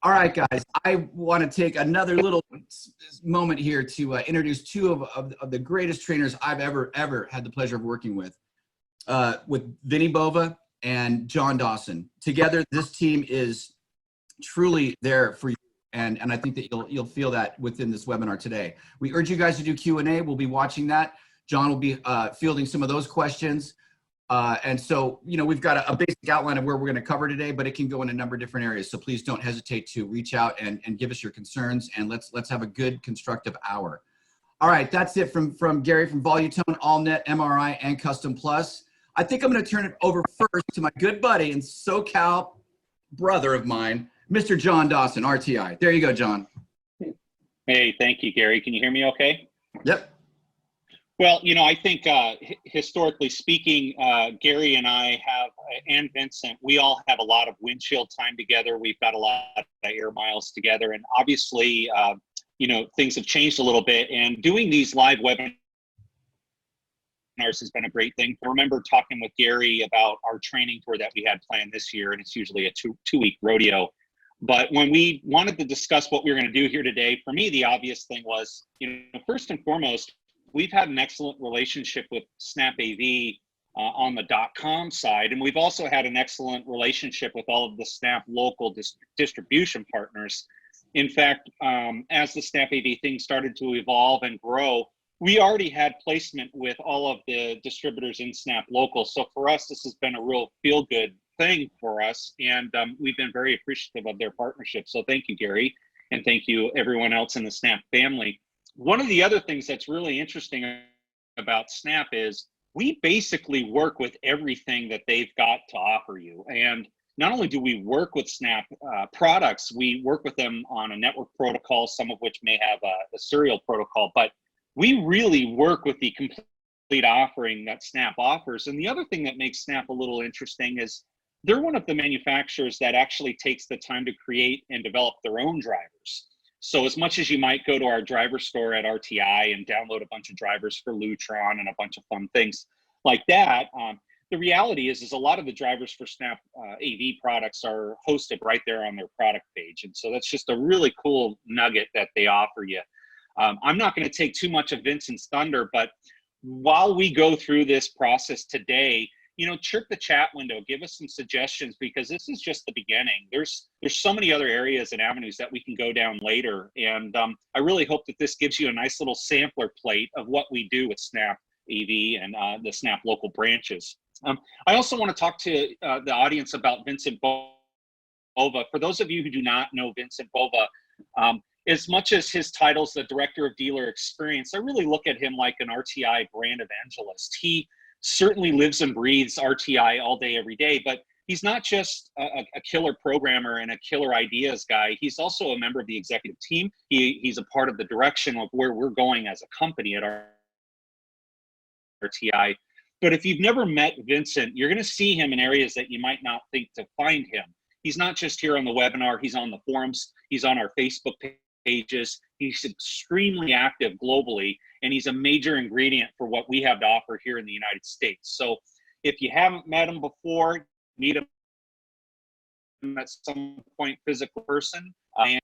All right, guys, I want to take another little moment here to introduce two of the greatest trainers I've ever had the pleasure of working with Vinny Bova and John Dawson. Together, this team is truly there for you, and I think that you'll feel that within this webinar today. We urge you guys to do Q&A. We'll be watching that. John will be fielding some of those questions. And so, you know, we've got a basic outline of where we're going to cover today, but it can go in a number of different areas. So please don't hesitate to reach out and give us your concerns, and let's have a good, constructive hour. All right, that's it from Gary from Volutone, AllNet, MRI, and Custom Plus. I think I'm going to turn it over first to my good buddy and SoCal brother of mine, Mr. John Dawson, RTI. There you go, John. Hey, thank you, Gary. Can you hear me okay? Yep. Well, you know, I think historically speaking, Gary and I have, and Vincent, we all have a lot of windshield time together. We've got a lot of air miles together. And obviously, you know, things have changed a little bit. And doing these live webinars has been a great thing. I remember talking with Gary about our training tour that we had planned this year, and it's usually a two-week rodeo. But when we wanted to discuss what we were going to do here today, for me, the obvious thing was, you know, first and foremost, we've had an excellent relationship with SnapAV on the .com side, and we've also had an excellent relationship with all of the Snap local distribution partners. In fact, as the SnapAV thing started to evolve and grow, we already had placement with all of the distributors in Snap local. So for us, this has been a real feel-good thing for us, and we've been very appreciative of their partnership. So thank you, Gary, and thank you everyone else in the Snap family. One of the other things that's really interesting about Snap is we basically work with everything that they've got to offer you. And not only do we work with Snap products, we work with them on a network protocol, some of which may have a serial protocol, but we really work with the complete offering that Snap offers. And the other thing that makes Snap a little interesting is they're one of the manufacturers that actually takes the time to create and develop their own drivers. So as much as you might go to our driver store at RTI and download a bunch of drivers for Lutron and a bunch of fun things like that, the reality is a lot of the drivers for Snap AV products are hosted right there on their product page. And so that's just a really cool nugget that they offer you. I'm not going to take too much of Vincent's thunder, but while we go through this process today, you know, chirp the chat window, give us some suggestions, because this is just the beginning. There's so many other areas and avenues that we can go down later. And I really hope that this gives you a nice little sampler plate of what we do with Snap AV and the Snap local branches. I also want to talk to the audience about Vincent Bova. For those of you who do not know Vincent Bova, as much as his title's the Director of Dealer Experience, I really look at him like an RTI brand evangelist. He certainly lives and breathes RTI all day, every day, but he's not just a killer programmer and a killer ideas guy. He's also a member of the executive team. He's a part of the direction of where we're going as a company at our RTI. But if you've never met Vincent, you're going to see him in areas that you might not think to find him. He's not just here on the webinar. He's on the forums. He's on our Facebook pages. He's extremely active globally, and he's a major ingredient for what we have to offer here in the United States. So if you haven't met him before, meet him at some point, physical person,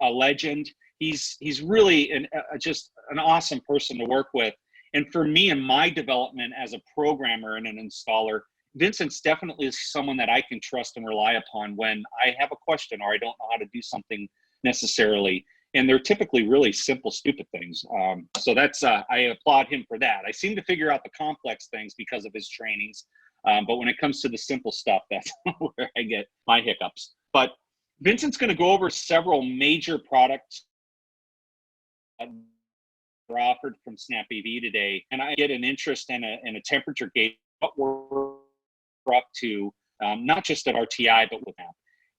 a legend. He's really just an awesome person to work with. And for me in my development as a programmer and an installer, Vincent's definitely someone that I can trust and rely upon when I have a question or I don't know how to do something necessarily. And they're typically really simple, stupid things. So that's, I applaud him for that. I seem to figure out the complex things because of his trainings. But when it comes to the simple stuff, that's where I get my hiccups. But Vincent's going to go over several major products that are offered from Snap AV today. And I get an interest and a temperature gauge what we're up to, not just at RTI, but with them.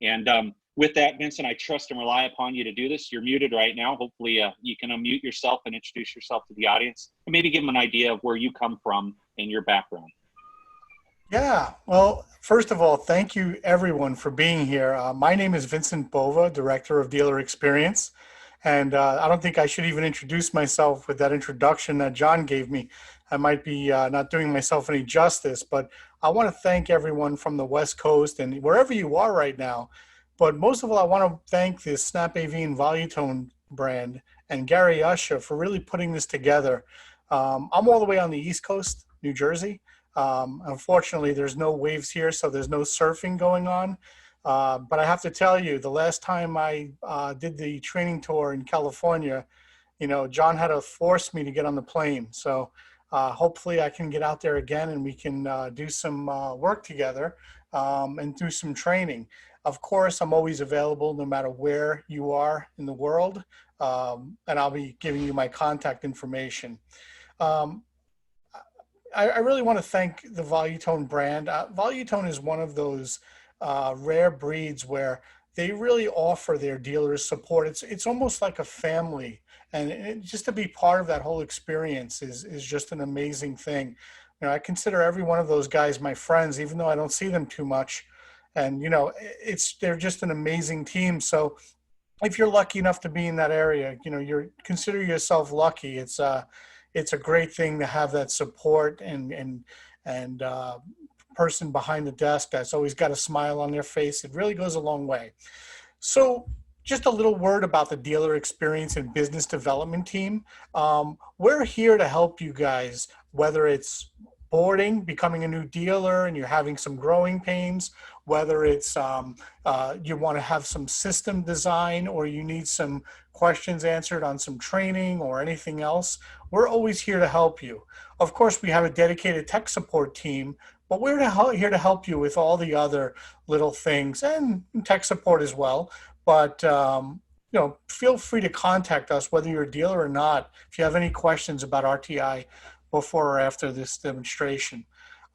And with that, Vincent, I trust and rely upon you to do this. You're muted right now. Hopefully you can unmute yourself and introduce yourself to the audience and maybe give them an idea of where you come from and your background. Yeah, well, first of all, thank you everyone for being here. My name is Vincent Bova, Director of Dealer Experience. And I don't think I should even introduce myself with that introduction that John gave me. I might be not doing myself any justice, but I want to thank everyone from the West Coast and wherever you are right now. But most of all, I want to thank the Snap AV and Volutone brand and Gary Usher for really putting this together. I'm all the way on the East Coast, New Jersey. Unfortunately, there's no waves here, so there's no surfing going on. But I have to tell you, the last time I did the training tour in California, John had to force me to get on the plane. So hopefully I can get out there again and we can do some work together and do some training. Of course, I'm always available no matter where you are in the world, and I'll be giving you my contact information. I really want to thank the Volutone brand. Volutone is one of those rare breeds where they really offer their dealers support. It's almost like a family, and just to be part of that whole experience is just an amazing thing. I consider every one of those guys my friends, even though I don't see them too much. And they're just an amazing team. So if you're lucky enough to be in that area, consider yourself lucky. It's a great thing to have that support and person behind the desk that's always got a smile on their face. It really goes a long way. So just a little word about the dealer experience and business development team. We're here to help you guys, whether it's boarding, becoming a new dealer, and you're having some growing pains, whether it's you want to have some system design or you need some questions answered on some training or anything else. We're always here to help you. Of course, we have a dedicated tech support team, but we're here to help you with all the other little things and tech support as well. But feel free to contact us, whether you're a dealer or not, if you have any questions about RTI before or after this demonstration.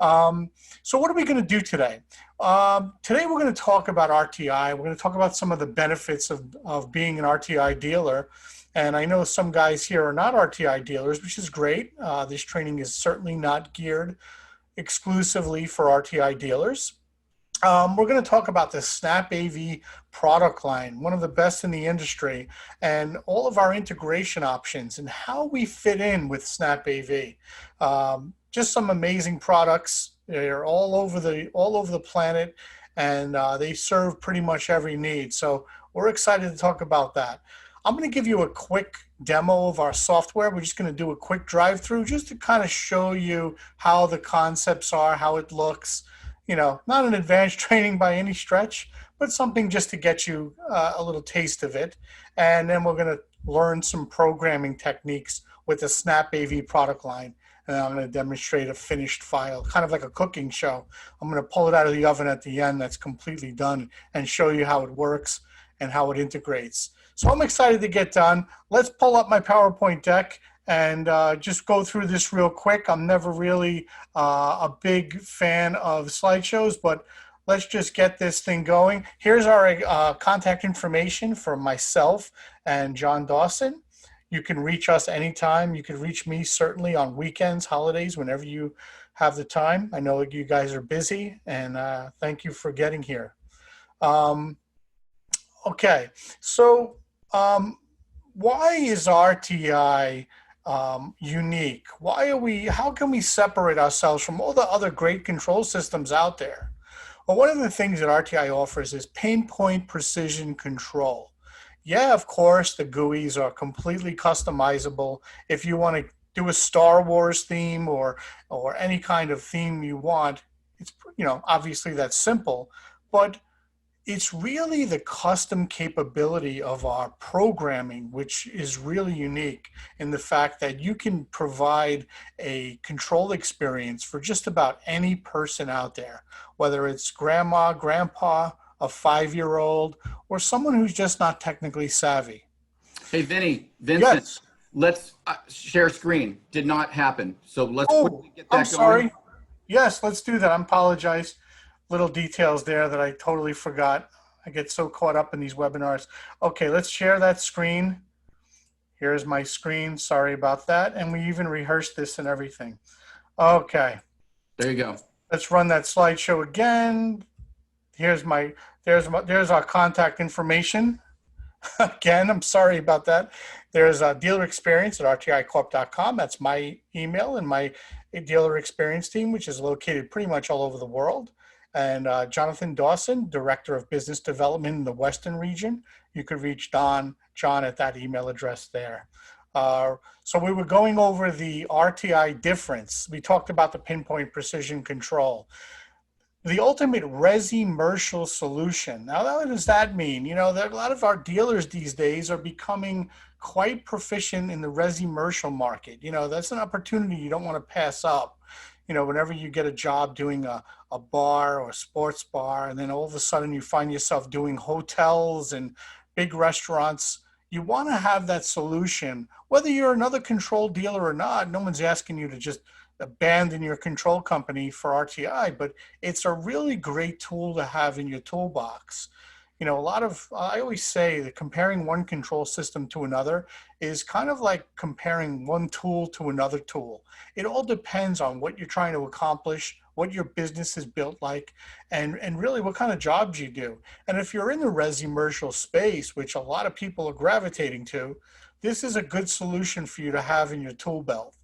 So what are we going to do today? Today we're going to talk about RTI. We're going to talk about some of the benefits of being an RTI dealer. And I know some guys here are not RTI dealers, which is great. This training is certainly not geared exclusively for RTI dealers. We're going to talk about the Snap AV product line, one of the best in the industry, and all of our integration options and how we fit in with Snap AV. Just some amazing products. They're all over the planet, and they serve pretty much every need. So we're excited to talk about that. I'm going to give you a quick demo of our software. We're just going to do a quick drive-through just to kind of show you how the concepts are, how it looks. Not an advanced training by any stretch, but something just to get you a little taste of it. And then we're going to learn some programming techniques with the Snap AV product line. And I'm going to demonstrate a finished file, kind of like a cooking show. I'm going to pull it out of the oven at the end that's completely done and show you how it works and how it integrates. So I'm excited to get done. Let's pull up my PowerPoint deck and just go through this real quick. I'm never really a big fan of slideshows, but let's just get this thing going. Here's our contact information for myself and John Dawson. You can reach us anytime. You can reach me certainly on weekends, holidays, whenever you have the time. I know you guys are busy, and thank you for getting here. Okay, so why is RTI unique? How can we separate ourselves from all the other great control systems out there? Well, one of the things that RTI offers is pinpoint precision control. Yeah, of course, the GUIs are completely customizable. If you want to do a Star Wars theme or any kind of theme you want, it's, obviously that's simple, but it's really the custom capability of our programming, which is really unique in the fact that you can provide a control experience for just about any person out there, whether it's grandma, grandpa, a 5-year-old, or someone who's just not technically savvy. Hey, Vincent, Yes. Let's share screen. Did not happen. So let's quickly get that I'm going. sorry. Yes, let's do that. I apologize. Little details there that I totally forgot. I get so caught up in these webinars. Okay, let's share that screen. Here's my screen. Sorry about that. And we even rehearsed this and everything. Okay. There you go. Let's run that slideshow again. There's our contact information. Again, I'm sorry about that. There's a dealer experience at rticorp.com. That's my email and my dealer experience team, which is located pretty much all over the world. And Jonathan Dawson, Director of Business Development in the Western region. You could reach John at that email address there. So we were going over the RTI difference. We talked about the pinpoint precision control. The ultimate resi-mercial solution. Now, what does that mean? You know, a lot of our dealers these days are becoming quite proficient in the resi-mercial market. You know, that's an opportunity you don't want to pass up. You know, whenever you get a job doing a bar or a sports bar, and then all of a sudden you find yourself doing hotels and big restaurants, you want to have that solution. Whether you're another control dealer or not, no one's asking you to just abandon your control company for RTI, but it's a really great tool to have in your toolbox. You know, I always say that comparing one control system to another is kind of like comparing one tool to another tool. It all depends on what you're trying to accomplish, what your business is built like, and really what kind of jobs you do. And if you're in the resi-mercial space, which a lot of people are gravitating to, this is a good solution for you to have in your tool belt.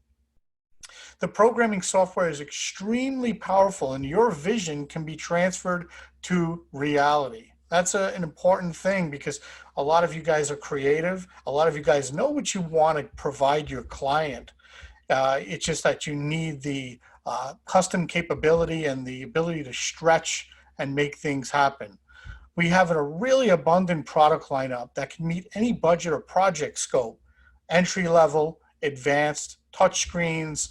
The programming software is extremely powerful, and your vision can be transferred to reality. That's an important thing, because a lot of you guys are creative. A lot of you guys know what you want to provide your client. It's just that you need the custom capability and the ability to stretch and make things happen. We have a really abundant product lineup that can meet any budget or project scope: entry level, advanced, touchscreens,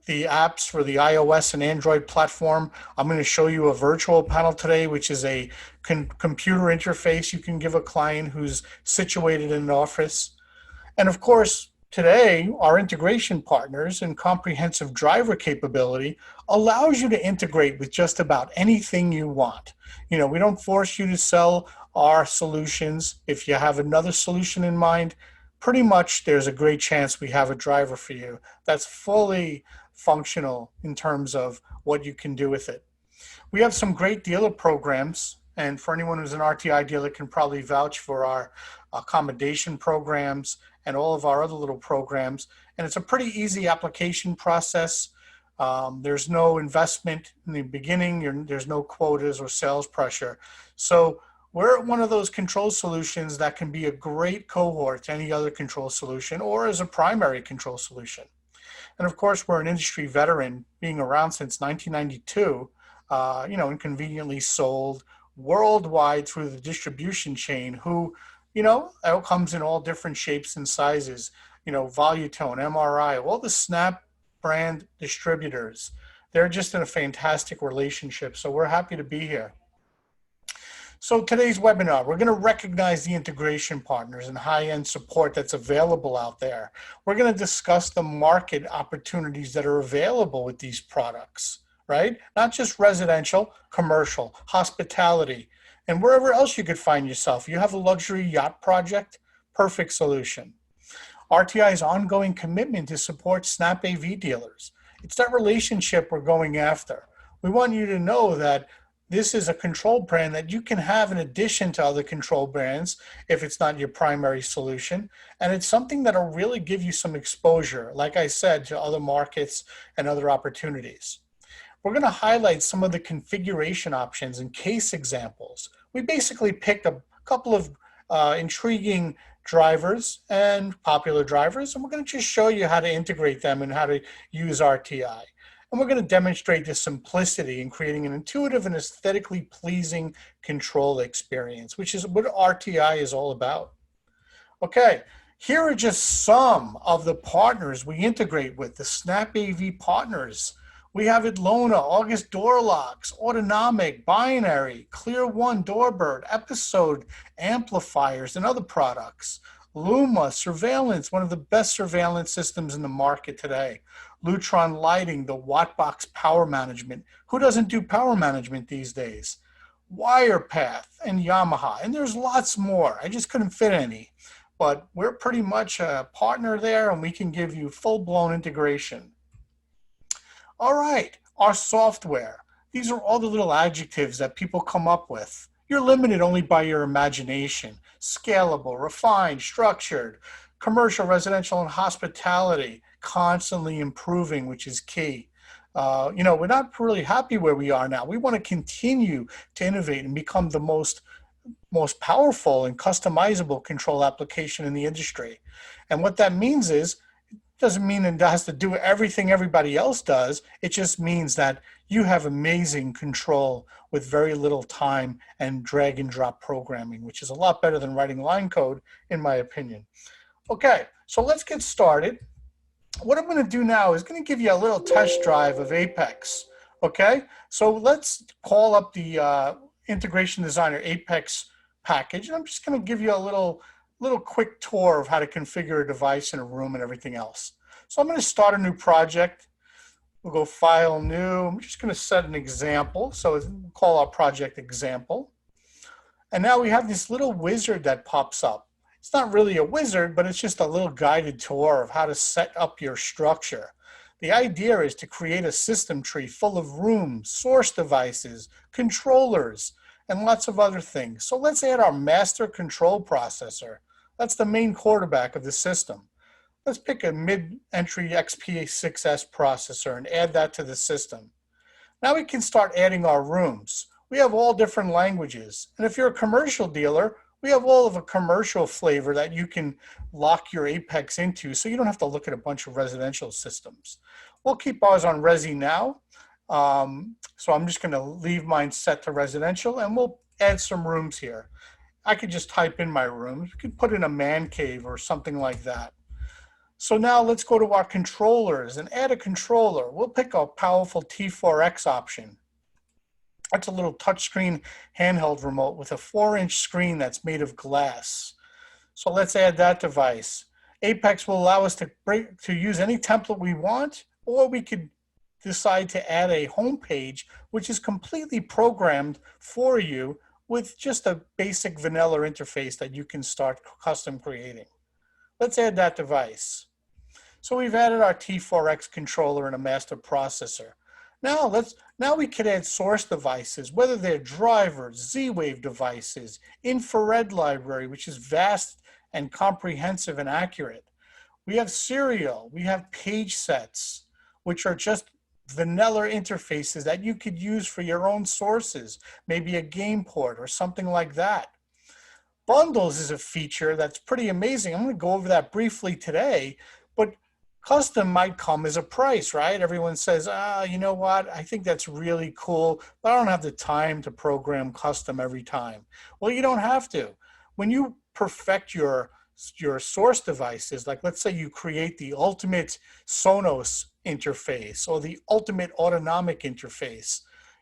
the apps for the iOS and Android platform. I'm going to show you a virtual panel today, which is a computer interface you can give a client who's situated in an office. And of course, today, our integration partners and comprehensive driver capability allows you to integrate with just about anything you want. You know, we don't force you to sell our solutions. If you have another solution in mind, pretty much there's a great chance we have a driver for you that's fully functional in terms of what you can do with it. We have some great dealer programs, and for anyone who's an RTI dealer can probably vouch for our accommodation programs and all of our other little programs. And it's a pretty easy application process. There's no investment in the beginning. There's no quotas or sales pressure. So we're one of those control solutions that can be a great cohort to any other control solution or as a primary control solution. And of course, we're an industry veteran, being around since 1992, you know, and conveniently sold worldwide through the distribution chain, who, you know, comes in all different shapes and sizes, you know, Volutone, MRI, all the Snap brand distributors. They're just in a fantastic relationship. So we're happy to be here. So today's webinar, we're going to recognize the integration partners and high-end support that's available out there. We're going to discuss the market opportunities that are available with these products, right? Not just residential, commercial, hospitality, and wherever else you could find yourself. You have a luxury yacht project, perfect solution. RTI's ongoing commitment to support Snap AV dealers. It's that relationship we're going after. We want you to know that this is a control brand that you can have in addition to other control brands if it's not your primary solution. And it's something that'll really give you some exposure, like I said, to other markets and other opportunities. We're going to highlight some of the configuration options and case examples. We basically picked a couple of intriguing drivers and popular drivers, and we're going to just show you how to integrate them and how to use RTI. And we're going to demonstrate the simplicity in creating an intuitive and aesthetically pleasing control experience, which is what RTI is all about. Okay, here are just some of the partners we integrate with, the Snap AV partners. We have Luna, August Door Locks, Autonomic, Binary, Clear One, Doorbird, Episode, Amplifiers, and other products. Luma, Surveillance, one of the best surveillance systems in the market today. Lutron Lighting, the WattBox power management. Who doesn't do power management these days? Wirepath and Yamaha, and there's lots more. I just couldn't fit any, but we're pretty much a partner there, and we can give you full-blown integration. All right, our software. These are all the little adjectives that people come up with. You're limited only by your imagination. Scalable, refined, structured, commercial, residential, and hospitality, constantly improving, which is key. We're not really happy where we are now. We want to continue to innovate and become the most powerful and customizable control application in the industry. And what that means is, doesn't mean it has to do everything everybody else does. It just means that you have amazing control with very little time and drag and drop programming, which is a lot better than writing line code, in my opinion. Okay, so let's get started. What I'm going to do now is going to give you a little test drive of Apex. Okay, so let's call up the Integration Designer Apex package, and I'm just going to give you a little quick tour of how to configure a device in a room and everything else. So I'm going to start a new project. We'll go File, New. I'm just going to set an example. So we'll call our project Example. And now we have this little wizard that pops up. It's not really a wizard, but it's just a little guided tour of how to set up your structure. The idea is to create a system tree full of rooms, source devices, controllers, and lots of other things. So let's add our master control processor. That's the main quarterback of the system. Let's pick a mid-entry XP6S processor and add that to the system. Now we can start adding our rooms. We have all different languages. And if you're a commercial dealer, we have all of a commercial flavor that you can lock your Apex into, so you don't have to look at a bunch of residential systems. We'll keep ours on Resi now. So I'm just going to leave mine set to residential, and we'll add some rooms here. I could just type in my rooms. We could put in a man cave or something like that. So now let's go to our controllers and add a controller. We'll pick a powerful T4X option. That's a little touchscreen handheld remote with a 4-inch screen that's made of glass. So let's add that device. Apex will allow us to use any template we want, or we could decide to add a home page which is completely programmed for you with just a basic vanilla interface that you can start custom creating. Let's add that device. So we've added our T4X controller and a master processor. Now we can add source devices, whether they're drivers, Z-Wave devices, infrared library, which is vast and comprehensive and accurate. We have serial, we have page sets, which are just vanilla interfaces that you could use for your own sources, maybe a game port or something like that. Bundles is a feature that's pretty amazing. I'm going to go over that briefly today, but custom might come as a price, right? Everyone says, you know what? I think that's really cool, but I don't have the time to program custom every time. Well, you don't have to. When you perfect your source devices, like let's say you create the ultimate Sonos interface or the ultimate autonomic interface,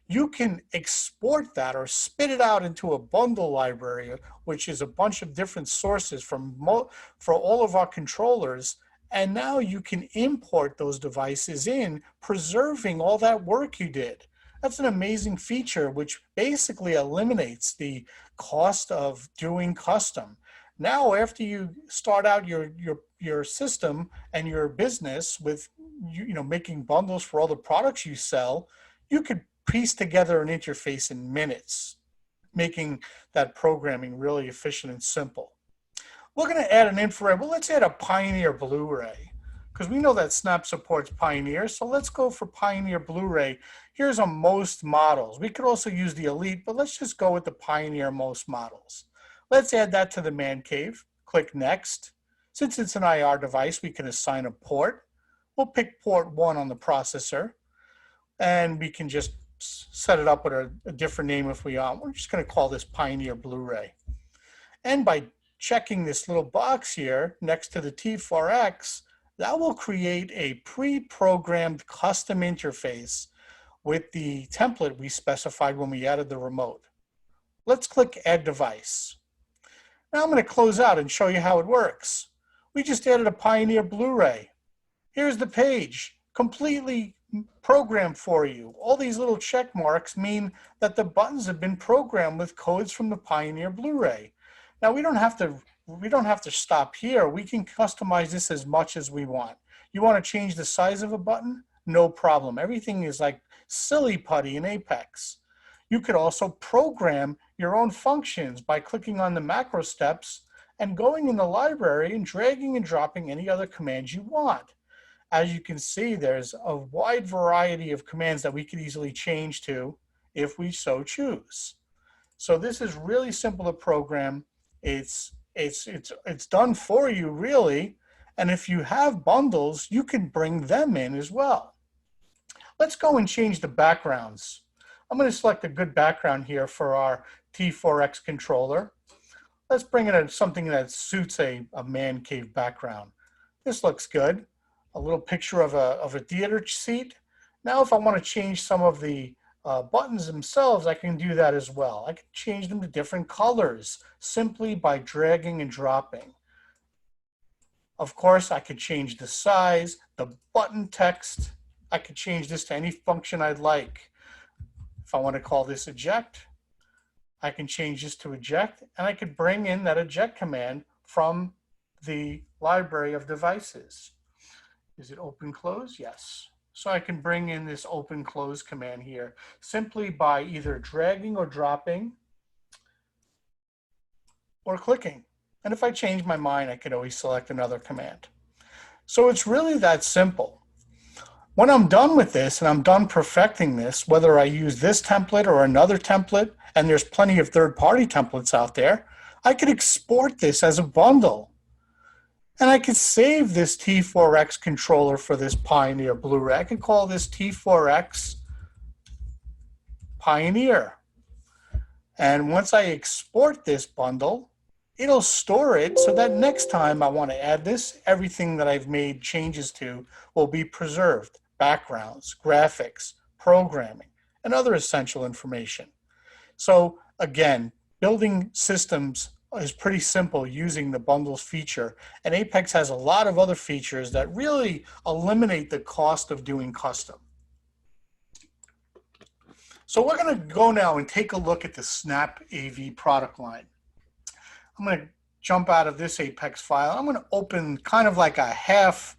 you can export that or spit it out into a bundle library, which is a bunch of different sources for all of our controllers. And now you can import those devices in, preserving all that work you did. That's an amazing feature, which basically eliminates the cost of doing custom. Now, after you start out your system and your business with making bundles for all the products you sell, you could piece together an interface in minutes, making that programming really efficient and simple. We're going to add an infrared. Well, let's add a Pioneer Blu-ray because we know that Snap supports Pioneer. So let's go for Pioneer Blu-ray. Here's a most models. We could also use the Elite, but let's just go with the Pioneer most models. Let's add that to the man cave. Click Next. Since it's an IR device, we can assign a port. We'll pick port 1 on the processor, and we can just set it up with a different name if we want. We're just going to call this Pioneer Blu-ray. And by checking this little box here next to the T4X, that will create a pre-programmed custom interface with the template we specified when we added the remote. Let's click Add Device. Now I'm going to close out and show you how it works. We just added a Pioneer Blu-ray. Here's the page, completely programmed for you. All these little check marks mean that the buttons have been programmed with codes from the Pioneer Blu-ray. Now we don't have to stop here. We can customize this as much as we want. You want to change the size of a button? No problem. Everything is like silly putty in Apex. You could also program your own functions by clicking on the macro steps and going in the library and dragging and dropping any other commands you want. as you can see, there's a wide variety of commands that we could easily change to if we so choose. So this is really simple to program. It's done for you, really. And if you have bundles, you can bring them in as well. Let's go and change the backgrounds. I'm going to select a good background here for our T4X controller. Let's bring in something that suits a man cave background. This looks good. A little picture of a theater seat. Now, if I want to change some of the buttons themselves, I can do that as well. I can change them to different colors simply by dragging and dropping. Of course, I could change the size, the button text. I could change this to any function I'd like. If I want to call this eject, I can change this to eject, and I could bring in that eject command from the library of devices. Is it open close? Yes. So I can bring in this open close command here simply by either dragging or dropping or clicking. And if I change my mind, I can always select another command. So it's really that simple. When I'm done with this and I'm done perfecting this, whether I use this template or another template, and there's plenty of third-party templates out there, I could export this as a bundle. And I could save this T4X controller for this Pioneer Blu-ray. I could call this T4X Pioneer. And once I export this bundle, it'll store it so that next time I want to add this, everything that I've made changes to will be preserved. Backgrounds, graphics, programming, and other essential information. So again, building systems is pretty simple using the bundles feature, and Apex has a lot of other features that really eliminate the cost of doing custom. So we're going to go now and take a look at the Snap AV product line. I'm going to jump out of this Apex file. I'm going to open kind of like a half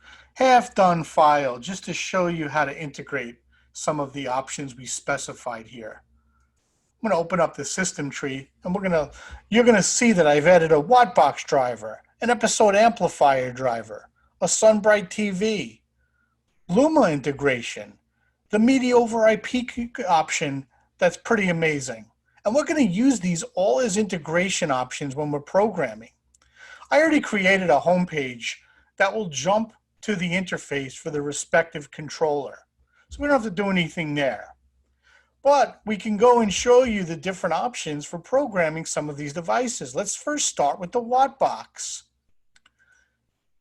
done file just to show you how to integrate some of the options we specified here. I'm going to open up the system tree, and you're going to see that I've added a WattBox driver, an episode amplifier driver, a SunBriteTV, Luma integration, the media over IP option. That's pretty amazing. And we're going to use these all as integration options when we're programming. I already created a home page that will jump to the interface for the respective controller. So we don't have to do anything there. But we can go and show you the different options for programming some of these devices. Let's first start with the WattBox.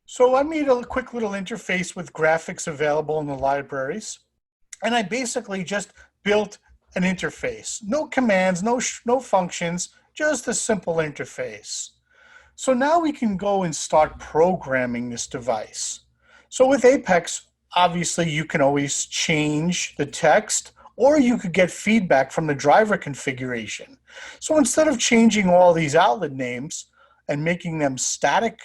So I made a quick little interface with graphics available in the libraries. And I basically just built an interface. No commands, no functions, just a simple interface. So now we can go and start programming this device. So with Apex, obviously you can always change the text, or you could get feedback from the driver configuration. So instead of changing all these outlet names and making them static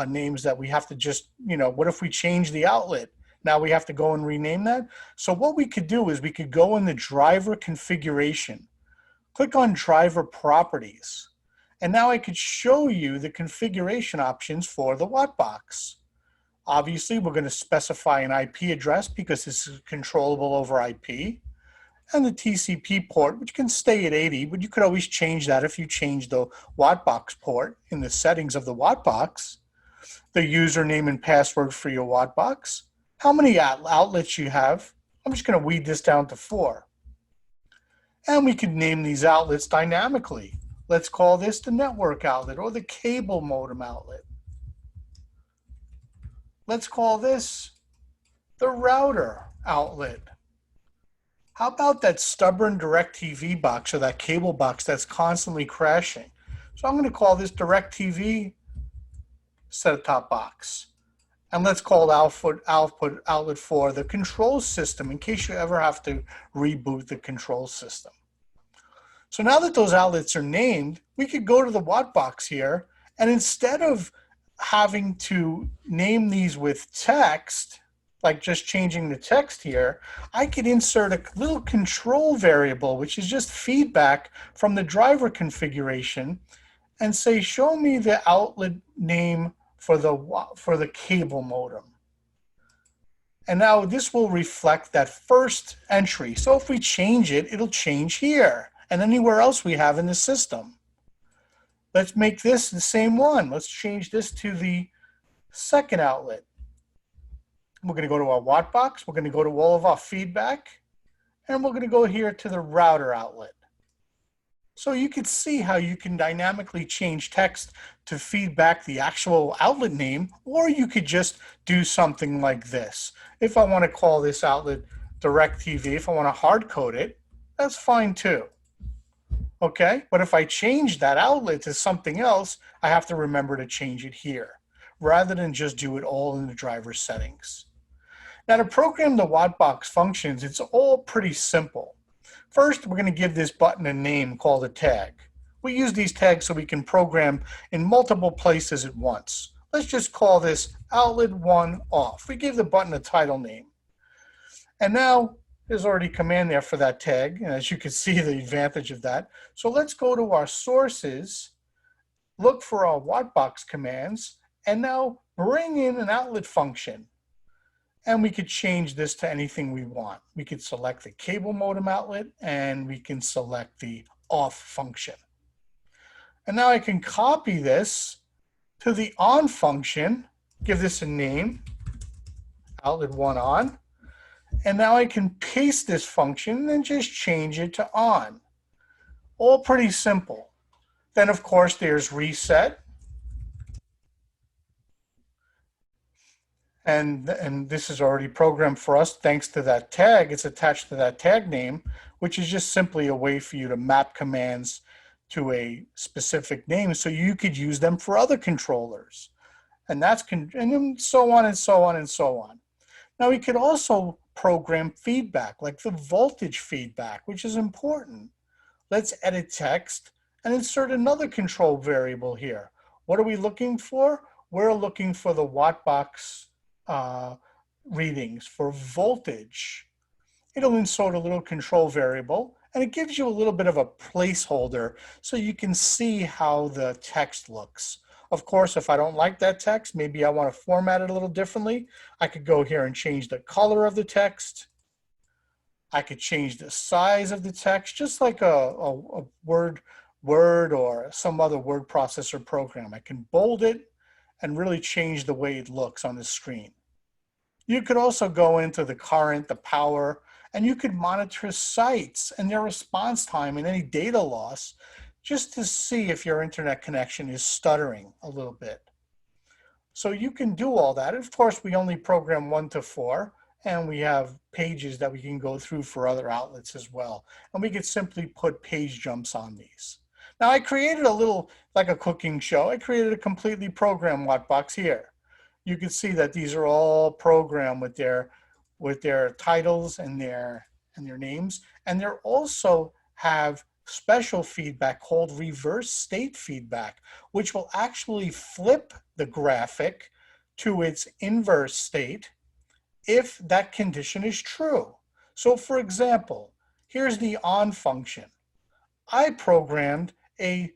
names that we have to just, what if we change the outlet? Now we have to go and rename that. So what we could do is we could go in the driver configuration, click on driver properties, and now I could show you the configuration options for the WattBox. Obviously, we're going to specify an IP address because this is controllable over IP, and the TCP port, which can stay at 80, but you could always change that if you change the WattBox port in the settings of the WattBox, the username and password for your WattBox, how many outlets you have. I'm just going to weed this down to 4. And we could name these outlets dynamically. Let's call this the network outlet or the cable modem outlet. Let's call this the router outlet. How about that stubborn DirecTV box or that cable box that's constantly crashing? So I'm going to call this DirecTV set-top box. And let's call it output outlet for the control system in case you ever have to reboot the control system. So now that those outlets are named, we could go to the WattBox here, and instead of having to name these with text, like just changing the text here, I could insert a little control variable, which is just feedback from the driver configuration, and say, show me the outlet name for the cable modem. And now this will reflect that first entry. So if we change it, it'll change here and anywhere else we have in the system. Let's make this the same one. Let's change this to the second outlet. We're going to go to our WattBox. We're going to go to all of our feedback, and we're going to go here to the router outlet. So you can see how you can dynamically change text to feedback the actual outlet name, or you could just do something like this. If I want to call this outlet DirecTV, if I want to hard code it, that's fine too. Okay, but if I change that outlet to something else, I have to remember to change it here, rather than just do it all in the driver settings. Now to program the WattBox functions, it's all pretty simple. First, we're going to give this button a name called a tag. We use these tags so we can program in multiple places at once. Let's just call this outlet 1 off. We give the button a title name. And now there's already a command there for that tag, and as you can see, the advantage of that. So let's go to our sources, look for our WattBox commands, and now bring in an outlet function. And we could change this to anything we want. We could select the cable modem outlet, and we can select the off function. And now I can copy this to the on function, give this a name, outlet 1 on. And now I can paste this function and then just change it to on. All pretty simple. Then of course there's reset. And this is already programmed for us thanks to that tag. It's attached to that tag name, which is just simply a way for you to map commands to a specific name so you could use them for other controllers. And that's and then so on and so on and so on. Now we could also program feedback, like the voltage feedback, which is important. Let's edit text and insert another control variable here. What are we looking for? We're looking for the WattBox readings for voltage. It'll insert a little control variable, and it gives you a little bit of a placeholder so you can see how the text looks. Of course, if I don't like that text, maybe I want to format it a little differently. I could go here and change the color of the text. I could change the size of the text, just like a Word or some other word processor program. I can bold it and really change the way it looks on the screen. You could also go into the current, the power, and you could monitor sites and their response time and any data loss just to see if your internet connection is stuttering a little bit. So you can do all that. Of course, we only program 1 to 4, and we have pages that we can go through for other outlets as well. And we could simply put page jumps on these. Now I created a little, like a cooking show, I created a completely programmed WattBox here. You can see that these are all programmed with their titles and their names, and they also have special feedback called reverse state feedback, which will actually flip the graphic to its inverse state if that condition is true. So for example, here's the on function. I programmed a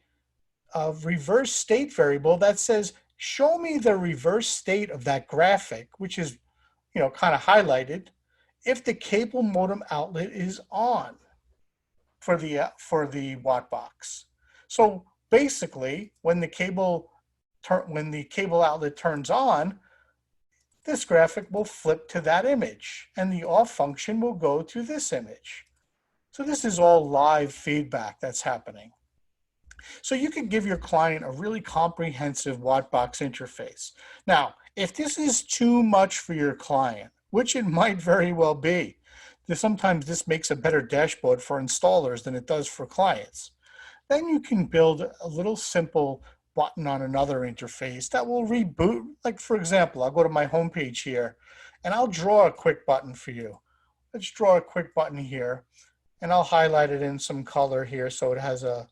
reverse state variable that says, show me the reverse state of that graphic, which is, kind of highlighted, if the cable modem outlet is on for the WattBox. So basically, when the cable outlet turns on, this graphic will flip to that image, and the off function will go to this image. So this is all live feedback that's happening. So you can give your client a really comprehensive WattBox interface. Now, if this is too much for your client, which it might very well be, sometimes this makes a better dashboard for installers than it does for clients, then you can build a little simple button on another interface that will reboot. Like for example, I'll go to my home page here and I'll draw a quick button for you. Let's draw a quick button here, and I'll highlight it in some color here so it has a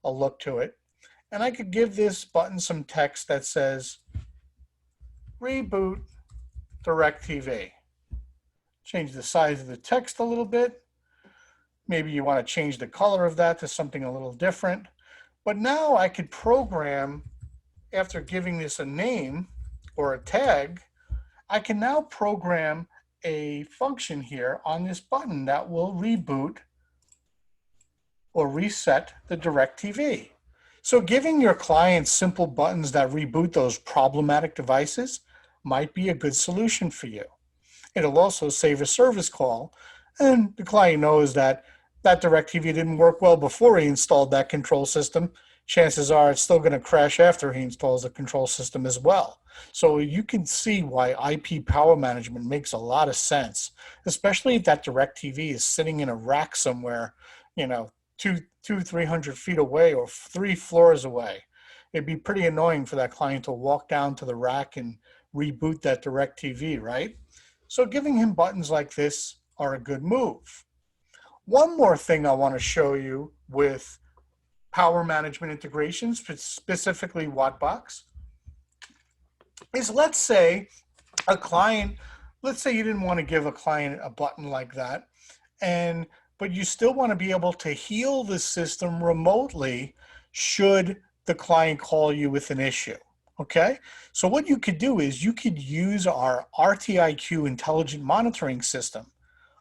look to it. And I could give this button some text that says, reboot DirecTV. Change the size of the text a little bit. Maybe you want to change the color of that to something a little different. But now I could program, after giving this a name or a tag, I can now program a function here on this button that will reboot or reset the DirecTV. So giving your clients simple buttons that reboot those problematic devices might be a good solution for you. It'll also save a service call, and the client knows that that DirecTV didn't work well before he installed that control system. Chances are it's still going to crash after he installs the control system as well. So you can see why IP power management makes a lot of sense, especially if that DirecTV is sitting in a rack somewhere, you know, 300 feet away or 3 floors away. It'd be pretty annoying for that client to walk down to the rack and reboot that DirecTV, right? So giving him buttons like this are a good move. One more thing I want to show you with power management integrations, specifically WattBox, is let's say a client, let's say you didn't want to give a client a button like that, but you still want to be able to heal the system remotely should the client call you with an issue. Okay, so what you could do is you could use our RTIQ intelligent monitoring system.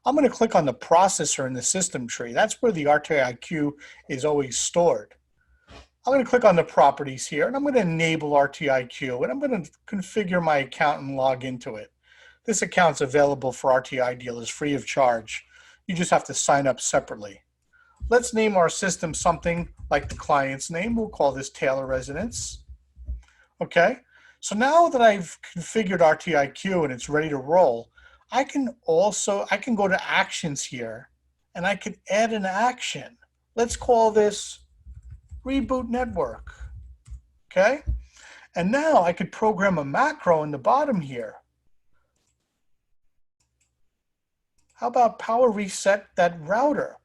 I'm going to click on the processor in the system tree. That's where the RTIQ is always stored. I'm going to click on the properties here, and I'm going to enable RTIQ, and I'm going to configure my account and log into it. This account's available for RTI dealers free of charge. You just have to sign up separately. Let's name our system something like the client's name. We'll call this Taylor Residence. Okay, so now that I've configured RTIQ and it's ready to roll, I can go to actions here and I can add an action. Let's call this reboot network. Okay, and now I could program a macro in the bottom here. How about power reset that router?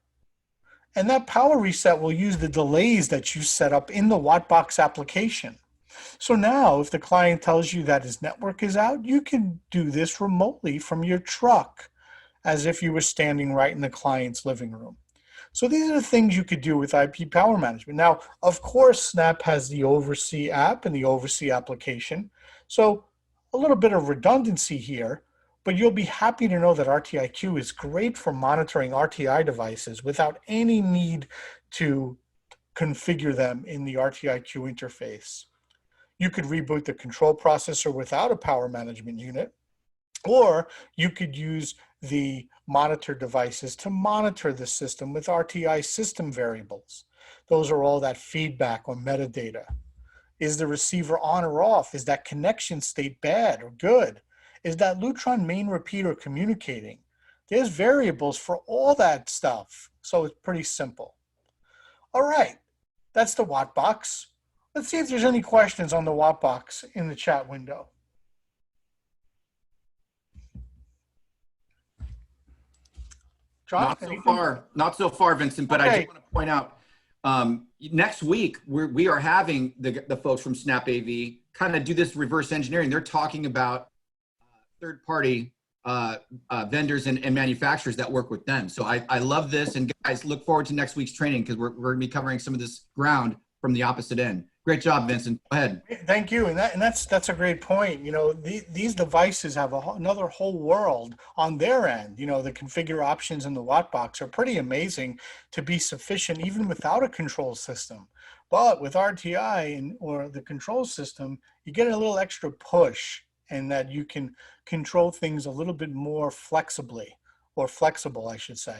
And that power reset will use the delays that you set up in the WattBox application. So now if the client tells you that his network is out, you can do this remotely from your truck as if you were standing right in the client's living room. So these are the things you could do with IP power management. Now, of course, Snap has the Oversee app and the Oversee application. So a little bit of redundancy here, but you'll be happy to know that RTIQ is great for monitoring RTI devices without any need to configure them in the RTIQ interface. You could reboot the control processor without a power management unit, or you could use the monitor devices to monitor the system with RTI system variables. Those are all that feedback or metadata. Is the receiver on or off? Is that connection state bad or good? Is that Lutron main repeater communicating? There's variables for all that stuff, so it's pretty simple. All right, that's the WattBox. Let's see if there's any questions on the WattBox in the chat window. John, not so far, Vincent, but okay. I just want to point out, next week, we are having the folks from Snap AV kind of do this reverse engineering. They're talking about third-party vendors and manufacturers that work with them. So I love this, and guys, look forward to next week's training because we're going to be covering some of this ground from the opposite end. Great job, Vincent. Go ahead. Thank you, and that's a great point. You know, these devices have another whole world on their end. You know, the configure options in the WattBox are pretty amazing to be sufficient even without a control system. But with RTI or the control system, you get a little extra push, and that you can control things a little bit more flexibly, or flexible, I should say.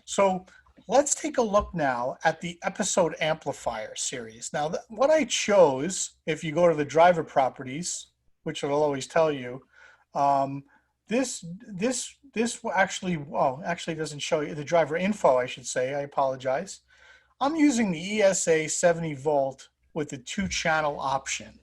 So let's take a look now at the episode amplifier series. Now, what I chose, if you go to the driver properties, which it'll always tell you, this actually doesn't show you the driver info, I should say. I apologize. I'm using the ESA 70 volt with the 2-channel option.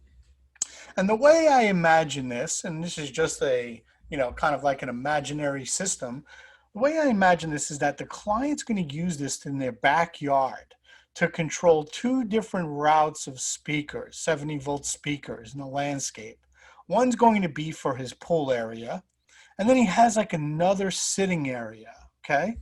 And the way I imagine this, and this is just a, kind of like an imaginary system, the way I imagine this is that the client's going to use this in their backyard to control 2 different routes of speakers, 70 volt speakers in the landscape. One's going to be for his pool area, and then he has like another sitting area, okay?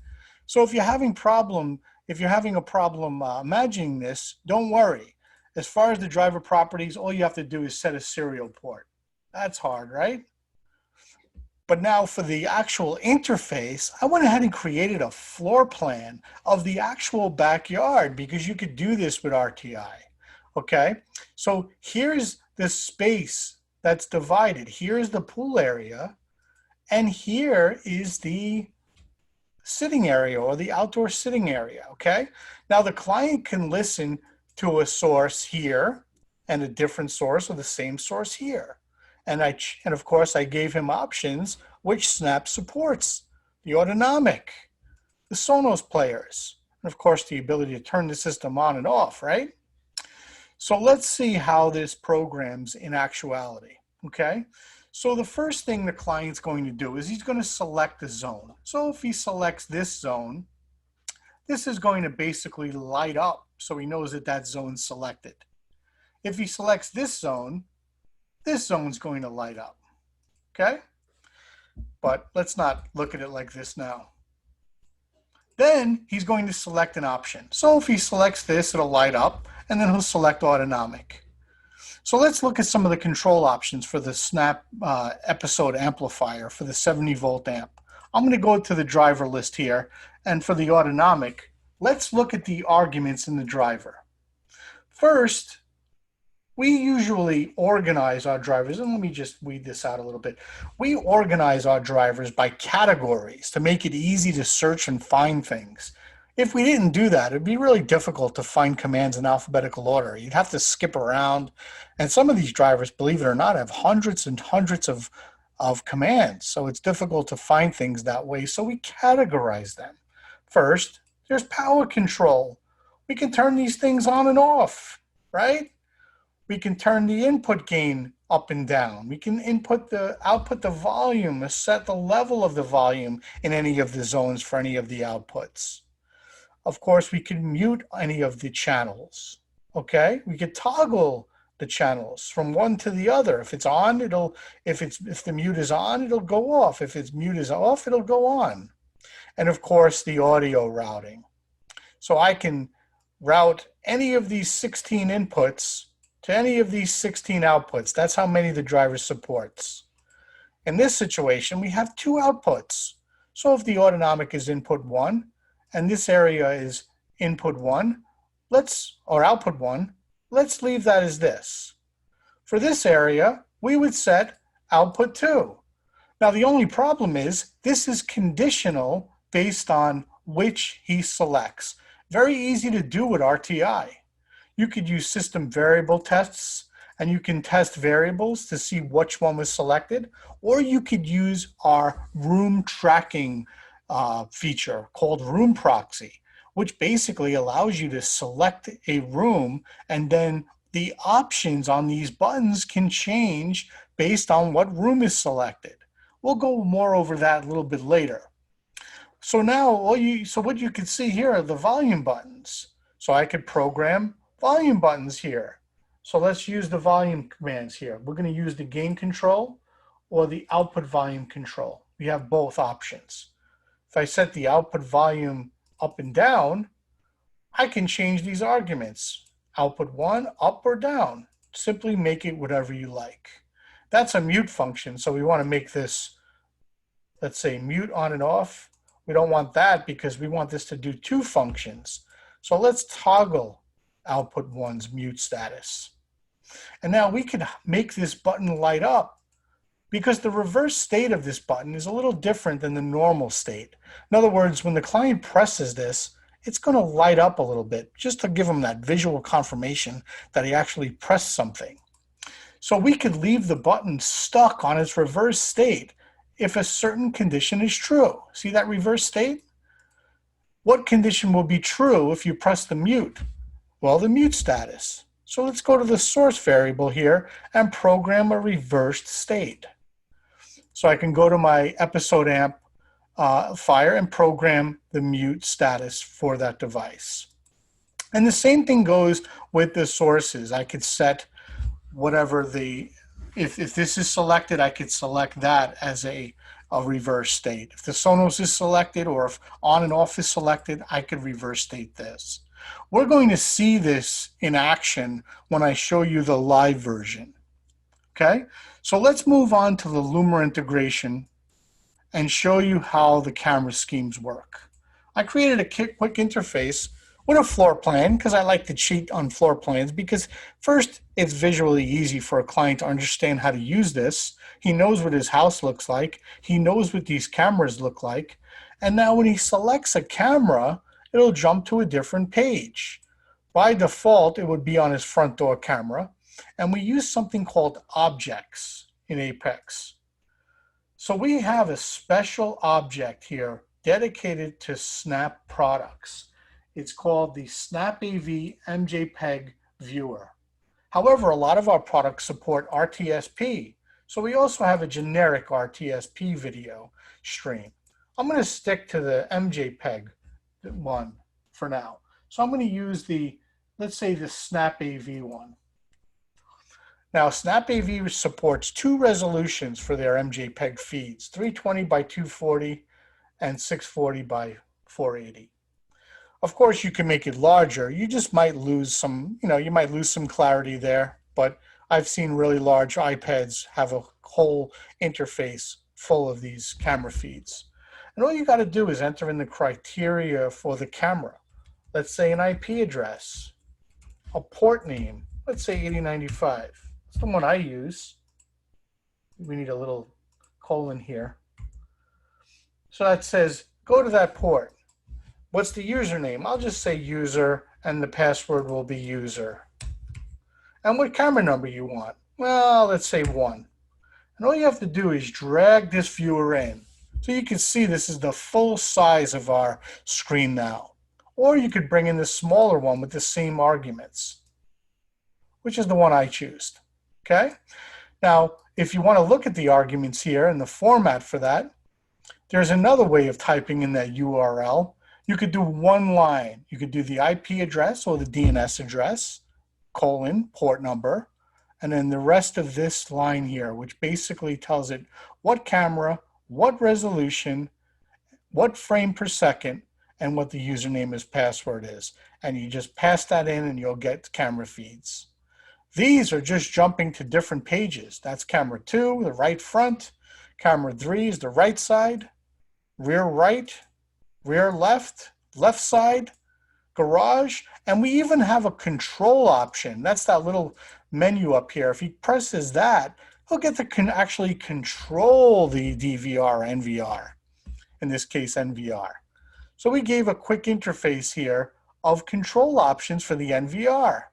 So if you're having a problem imagining this, don't worry. As far as the driver properties, all you have to do is set a serial port. That's hard, right? But now for the actual interface, I went ahead and created a floor plan of the actual backyard because you could do this with RTI. Okay, so here's the space that's divided. Here's the pool area, and here is the sitting area or the outdoor sitting area. Okay, now the client can listen to a source here and a different source or the same source here. And of course, I gave him options which Snap supports: the autonomic, the Sonos players, and of course, the ability to turn the system on and off, right? So let's see how this programs in actuality, okay? So the first thing the client's going to do is he's going to select the zone. So if he selects this zone, this is going to basically light up so he knows that that zone's selected. If he selects this zone's going to light up, okay? But let's not look at it like this now. Then he's going to select an option. So if he selects this, it'll light up, and then he'll select autonomic. So let's look at some of the control options for the Snap episode amplifier for the 70 volt amp. I'm going to go to the driver list here, and for the autonomic, let's look at the arguments in the driver. First, we usually organize our drivers, and let me just weed this out a little bit. We organize our drivers by categories to make it easy to search and find things. If we didn't do that, it'd be really difficult to find commands in alphabetical order. You'd have to skip around, and some of these drivers, believe it or not, have hundreds and hundreds of commands, so it's difficult to find things that way, so we categorize them. First, there's power control. We can turn these things on and off, right? We can turn the input gain up and down. We can output the volume, or set the level of the volume in any of the zones for any of the outputs. Of course, we can mute any of the channels, okay? We could toggle the channels from one to the other. If it's on, if the mute is on, it'll go off. If its mute is off, it'll go on. And of course, the audio routing. So I can route any of these 16 inputs to any of these 16 outputs. That's how many the driver supports. In this situation, we have two outputs. So if the autonomic is input 1 and this area is input 1, or output 1, let's leave that as this. For this area, we would set output 2. Now the only problem is this is conditional based on which he selects. Very easy to do with RTI. You could use system variable tests, and you can test variables to see which one was selected, or you could use our room tracking feature called Room Proxy, which basically allows you to select a room, and then the options on these buttons can change based on what room is selected. We'll go more over that a little bit later. So now what you can see here are the volume buttons. So I could program volume buttons here. So let's use the volume commands here. We're going to use the gain control or the output volume control. We have both options. If I set the output volume up and down, I can change these arguments. Output 1, up or down. Simply make it whatever you like. That's a mute function, so we want to make this, let's say, mute on and off. We don't want that because we want this to do two functions. So let's toggle output 1's mute status. And now we can make this button light up because the reverse state of this button is a little different than the normal state. In other words, when the client presses this, it's going to light up a little bit just to give him that visual confirmation that he actually pressed something. So we could leave the button stuck on its reverse state if a certain condition is true. See that reverse state? What condition will be true if you press the mute? Well, the mute status. So let's go to the source variable here and program a reversed state. So I can go to my episode amp fire and program the mute status for that device. And the same thing goes with the sources. I could set whatever if this is selected, I could select that as a reverse state. If the Sonos is selected or if on and off is selected, I could reverse state this. We're going to see this in action when I show you the live version. Okay, so let's move on to the Luma integration and show you how the camera schemes work. I created a quick interface with a floor plan because I like to cheat on floor plans because first, it's visually easy for a client to understand how to use this. He knows what his house looks like. He knows what these cameras look like. And now when he selects a camera, it'll jump to a different page. By default, it would be on his front door camera. And we use something called objects in Apex. So we have a special object here dedicated to Snap products. It's called the Snap AV MJPEG Viewer. However, a lot of our products support RTSP, so we also have a generic RTSP video stream. I'm going to stick to the MJPEG one for now. So I'm going to use the, let's say the Snap AV one. Now, Snap AV supports 2 resolutions for their MJPEG feeds, 320 by 240 and 640 by 480. Of course, you can make it larger. You just might lose some, you might lose some clarity there, but I've seen really large iPads have a whole interface full of these camera feeds. And all you got to do is enter in the criteria for the camera. Let's say an IP address, a port name, let's say 8095. That's the one I use. We need a little colon here. So that says, go to that port. What's the username? I'll just say user, and the password will be user. And what camera number you want? Well, let's say 1. And all you have to do is drag this viewer in. So you can see this is the full size of our screen now. Or you could bring in the smaller one with the same arguments, which is the one I choose. Okay? Now, if you want to look at the arguments here and the format for that, there's another way of typing in that URL. You could do one line. You could do the IP address or the DNS address, colon, port number, and then the rest of this line here, which basically tells it what camera, what resolution, what frame per second, and what the username is, password is. And you just pass that in and you'll get camera feeds. These are just jumping to different pages. That's camera 2, the right front. Camera 3 is the right side, rear right, rear left, left side, garage, and we even have a control option. That's that little menu up here. If he presses that, he'll get to actually control the DVR, NVR, in this case NVR. So we gave a quick interface here of control options for the NVR.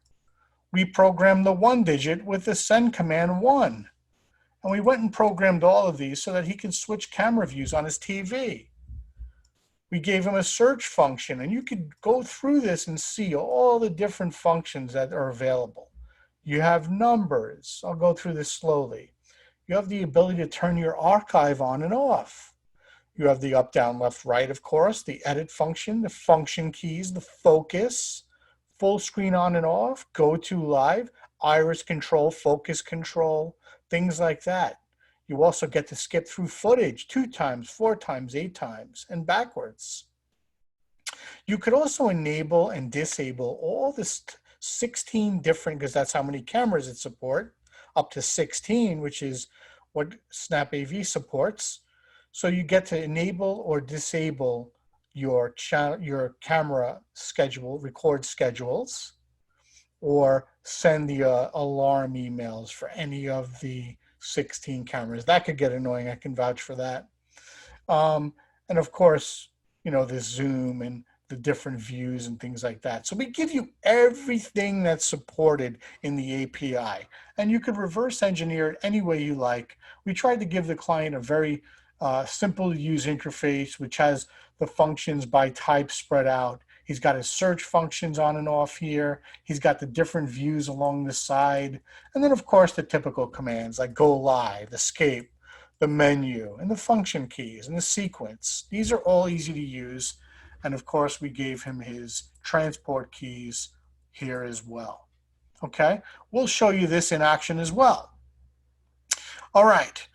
We programmed the 1 digit with the send command 1. And we went and programmed all of these so that he can switch camera views on his TV. We gave him a search function, and you could go through this and see all the different functions that are available. You have numbers. I'll go through this slowly. You have the ability to turn your archive on and off. You have the up, down, left, right, of course, the edit function, the function keys, the focus, full screen on and off, go to live, iris control, focus control, things like that. You also get to skip through footage 2 times, 4 times, 8 times, and backwards. You could also enable and disable all this 16 different, because that's how many cameras it supports, up to 16, which is what Snap AV supports. So you get to enable or disable your camera schedule, record schedules, or send the alarm emails for any of the 16 cameras. That could get annoying. I can vouch for that. And of course, the zoom and the different views and things like that. So we give you everything that's supported in the API, and you could reverse engineer it any way you like. We tried to give the client a very simple to use interface, which has the functions by type spread out. He's got his search functions on and off here. He's got the different views along the side. And then of course the typical commands like go live, escape, the menu, and the function keys and the sequence. These are all easy to use. And of course we gave him his transport keys here as well. Okay, we'll show you this in action as well. All right,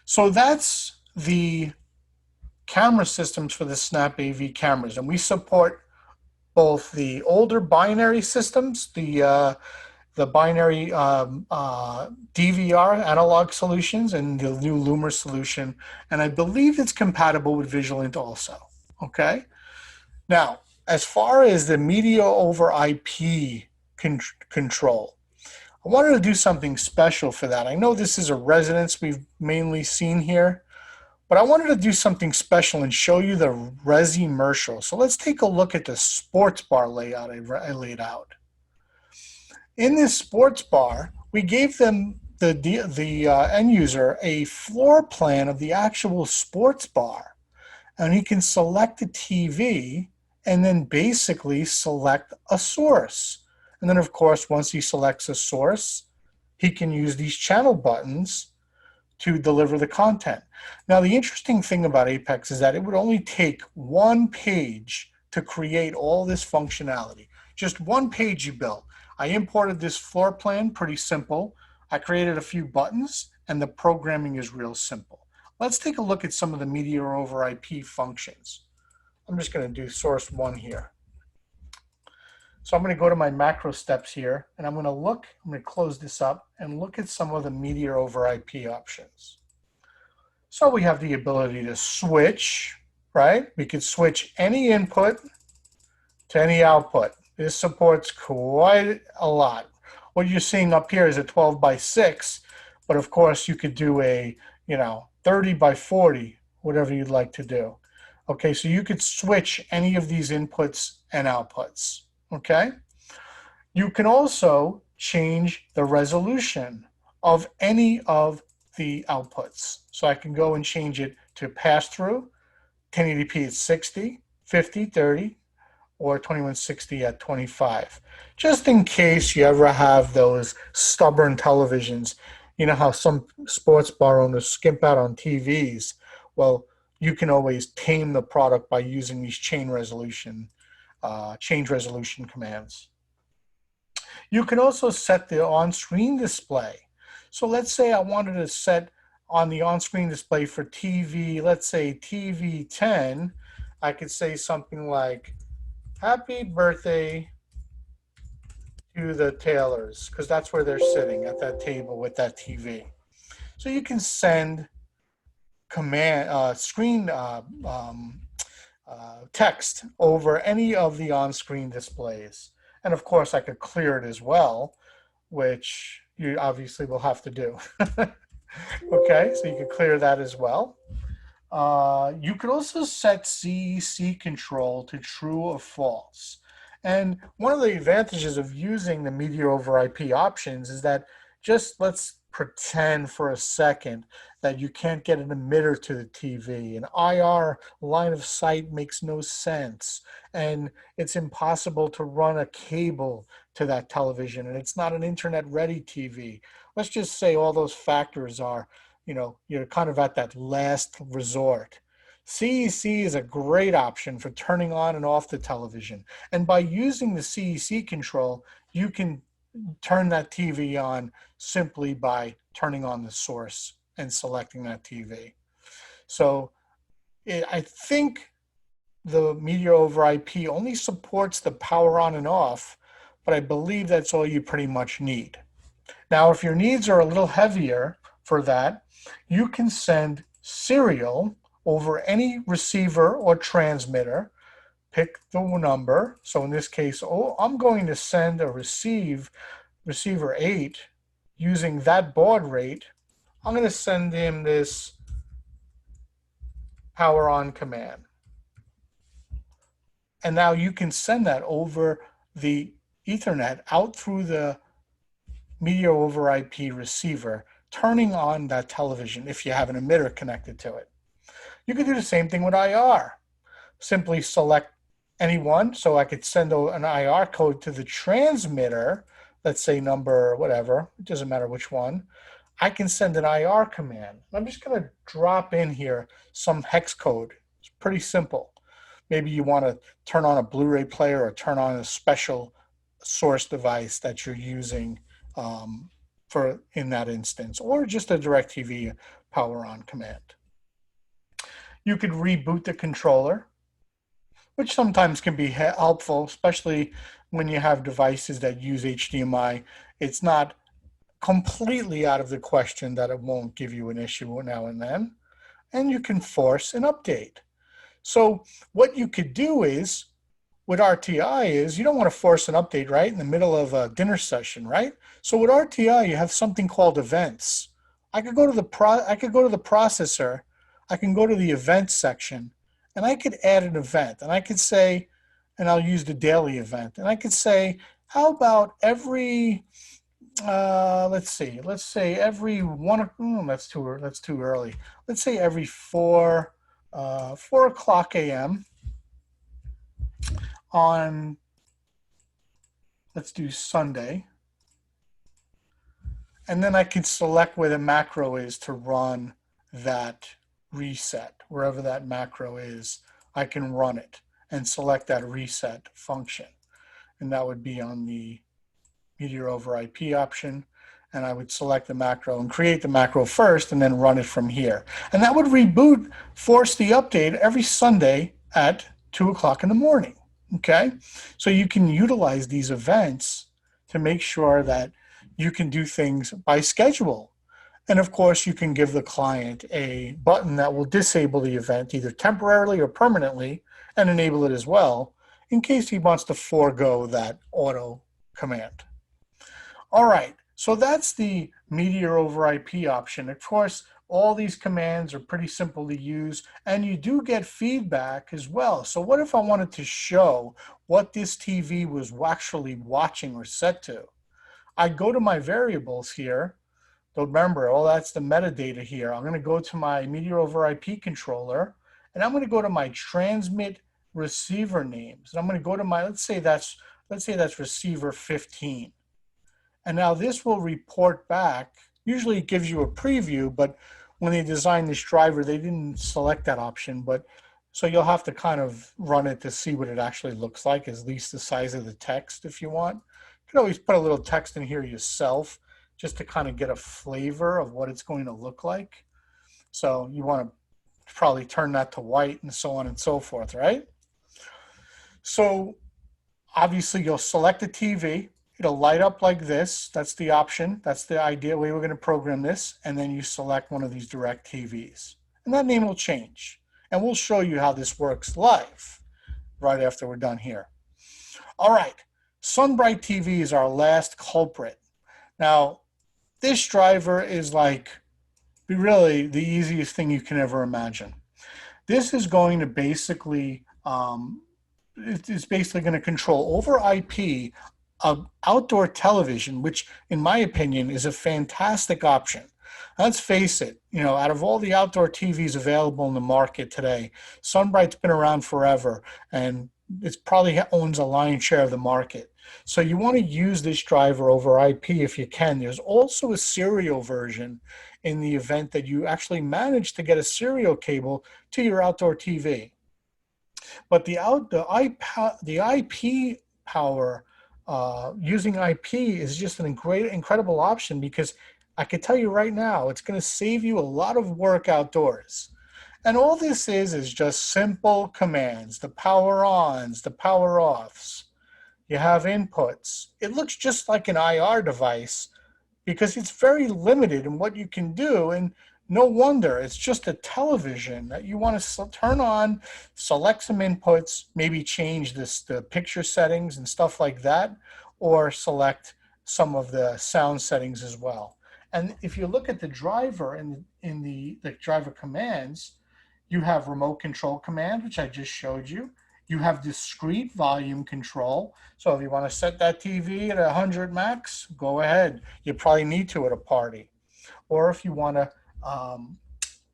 so that's the camera systems for the Snap AV cameras, and we support both the older binary systems, the the binary DVR analog solutions and the new Luma solution, and I believe it's compatible with VisualInt also. Okay. Now, as far as the media over IP control, I wanted to do something special for that. I know this is a residence we've mainly seen here, but I wanted to do something special and show you the Resi-mercial. So let's take a look at the sports bar layout I laid out. In this sports bar, we gave them the end user a floor plan of the actual sports bar, and he can select a TV and then basically select a source. And then of course, once he selects a source, he can use these channel buttons to deliver the content. Now, the interesting thing about Apex is that it would only take one page to create all this functionality. Just one page you built. I imported this floor plan, pretty simple. I created a few buttons, and the programming is real simple. Let's take a look at some of the media over IP functions. I'm just going to do source 1 here. So I'm going to go to my macro steps here, and I'm going to close this up and look at some of the media over IP options. So we have the ability to switch, right? We could switch any input to any output. This supports quite a lot. What you're seeing up here is a 12 by 6, but of course you could do a 30 by 40, whatever you'd like to do. Okay, so you could switch any of these inputs and outputs. Okay, you can also change the resolution of any of the outputs. So I can go and change it to pass-through, 1080p at 60, 50, 30, or 2160 at 25. Just in case you ever have those stubborn televisions, you know how some sports bar owners skimp out on TVs. Well, you can always tame the product by using these change resolution commands. You can also set the on-screen display. So let's say I wanted to set on the on-screen display for TV, let's say TV 10, I could say something like, happy birthday to the Taylors, because that's where they're sitting, at that table with that TV. So you can send command text over any of the on-screen displays. And of course, I could clear it as well, which you obviously will have to do. Okay, so you can clear that as well. You could also set CEC control to true or false. And one of the advantages of using the media over IP options is that just let's pretend for a second that you can't get an emitter to the TV. An IR line of sight makes no sense. And it's impossible to run a cable to that television. And it's not an internet ready TV. Let's just say all those factors are, you're kind of at that last resort. CEC is a great option for turning on and off the television. And by using the CEC control, you can turn that TV on simply by turning on the source and selecting that TV. So I think the media over IP only supports the power on and off, but I believe that's all you pretty much need. Now, if your needs are a little heavier for that, you can send serial over any receiver or transmitter. Pick the number. So in this case, I'm going to send a receiver 8 using that baud rate. I'm going to send him this power on command. And now you can send that over the Ethernet out through the media over IP receiver, turning on that television if you have an emitter connected to it. You can do the same thing with IR. Simply select any one. So I could send an IR code to the transmitter, let's say number whatever, it doesn't matter which one. I can send an IR command. I'm just going to drop in here some hex code. It's pretty simple. Maybe you want to turn on a Blu-ray player or turn on a special source device that you're using in that instance, or just a DirecTV power on command. You could reboot the controller, which sometimes can be helpful, especially when you have devices that use HDMI It's not completely out of the question that it won't give you an issue now and then, and you can force an update. So what you could do is, with RTI is, you don't want to force an update right in the middle of a dinner session, right? So with RTI, you have something called events. I could go to the processor, I can go to the events section, and I could add an event, and I could say, and I'll use the daily event, and I could say, how about every let's say every one, that's too early. Let's say every 4 o'clock a.m. on, let's do Sunday. And then I can select where the macro is to run that reset. Wherever that macro is, I can run it and select that reset function. And that would be on the Meteor over IP option. And I would select the macro and create the macro first and then run it from here. And that would force the update every Sunday at 2 o'clock in the morning. Okay? So you can utilize these events to make sure that you can do things by schedule. And of course, you can give the client a button that will disable the event either temporarily or permanently and enable it as well in case he wants to forego that auto command. All right, so that's the Meteor over IP option. Of course, all these commands are pretty simple to use, and you do get feedback as well. So what if I wanted to show what this TV was actually watching or set to? I'd go to my variables here. But remember, that's the metadata here. I'm going to go to my Meteor over IP controller, and I'm going to go to my transmit receiver names. And I'm going to go to my, let's say that's receiver 15. And now this will report back. Usually it gives you a preview, but when they designed this driver, they didn't select that option. But so you'll have to kind of run it to see what it actually looks like, at least the size of the text if you want. You can always put a little text in here yourself just to kind of get a flavor of what it's going to look like. So you want to probably turn that to white and so on and so forth, right? So obviously you'll select the TV. It'll light up like this. That's the option. That's the idea way we're going to program this. And then you select one of these direct TVs. And that name will change. And we'll show you how this works live right after we're done here. All right. SunBriteTV is our last culprit. Now, this driver is like really the easiest thing you can ever imagine. This is going to basically, it's basically going to control over IP outdoor television, which in my opinion is a fantastic option. Let's face it, out of all the outdoor TVs available in the market today, SunBrite's been around forever and it probably owns a lion's share of the market. So you want to use this driver over IP if you can. There's also a serial version in the event that you actually manage to get a serial cable to your outdoor TV. But the IP power, using IP is just an incredible option because I can tell you right now, it's going to save you a lot of work outdoors. And all this is just simple commands, the power ons, the power offs. You have inputs. It looks just like an IR device because it's very limited in what you can do. And no wonder, it's just a television that you want to turn on, select some inputs, maybe change the picture settings and stuff like that, or select some of the sound settings as well. And if you look at the driver in the driver commands, you have remote control command, which I just showed you. You have discrete volume control. So if you want to set that TV at 100 max, go ahead. You probably need to at a party. Or if you want to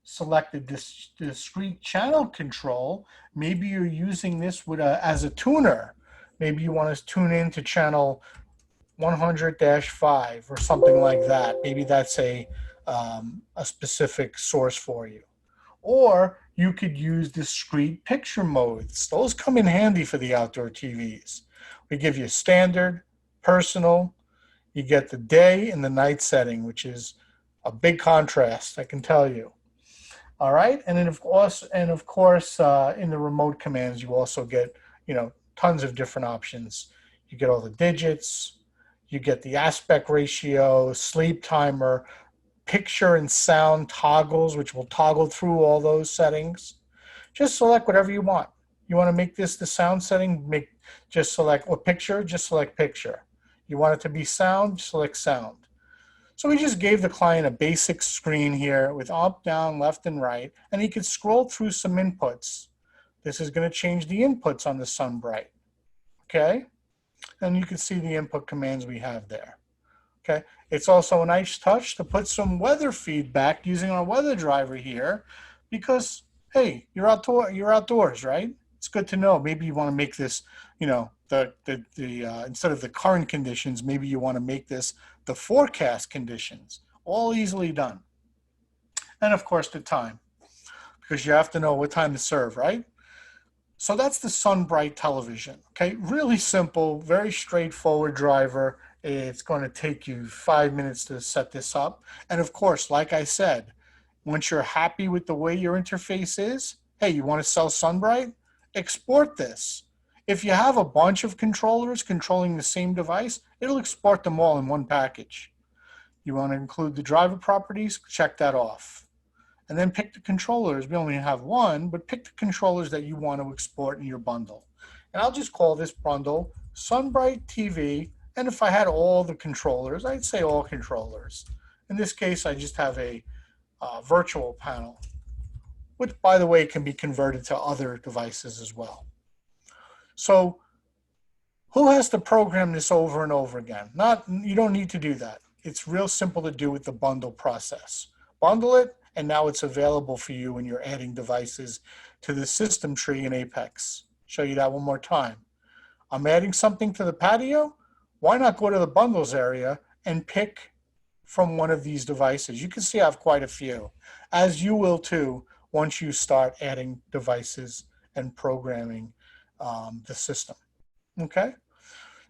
select the discrete channel control, maybe you're using this as a tuner. Maybe you want to tune in to channel 100-5 or something like that. Maybe that's a specific source for you. Or you could use discrete picture modes. Those come in handy for the outdoor TVs. We give you standard, personal, you get the day and the night setting, which is a big contrast, I can tell you. All right, and then of course, in the remote commands, you also get, tons of different options. You get all the digits, You get the aspect ratio, sleep timer, picture and sound toggles, which will toggle through all those settings. Just select whatever you want. You want to make this the sound setting, just select what picture, just select picture. You want it to be sound, select sound. So we just gave the client a basic screen here with up, down, left, and right, and he could scroll through some inputs. This is going to change the inputs on the SunBrite. Okay? And you can see the input commands we have there. Okay? It's also a nice touch to put some weather feedback using our weather driver here because, hey, you're outdoors, right? It's good to know. Maybe you want to make this, you know, instead of the current conditions, maybe you want to make this the forecast conditions. All easily done. And of course the time, because you have to know what time to serve, right? So that's the SunBrite television. Okay, really simple, very straightforward driver. It's going to take you 5 minutes to set this up. And of course, like I said, once you're happy with the way your interface is, hey, you want to sell SunBrite? Export this. If you have a bunch of controllers controlling the same device, it'll export them all in one package. You want to include the driver properties, check that off. And then pick the controllers. We only have one, but pick the controllers that you want to export in your bundle. And I'll just call this bundle SunBriteTV. And if I had all the controllers, I'd say all controllers. In this case, I just have a virtual panel, which, by the way, can be converted to other devices as well. So who has to program this over and over again? You don't need to do that. It's real simple to do with the bundle process. Bundle it, and now it's available for you when you're adding devices to the system tree in Apex. Show you that one more time. I'm adding something to the patio. Why not go to the bundles area and pick from one of these devices? You can see I have quite a few, as you will too once you start adding devices and programming the system. Okay.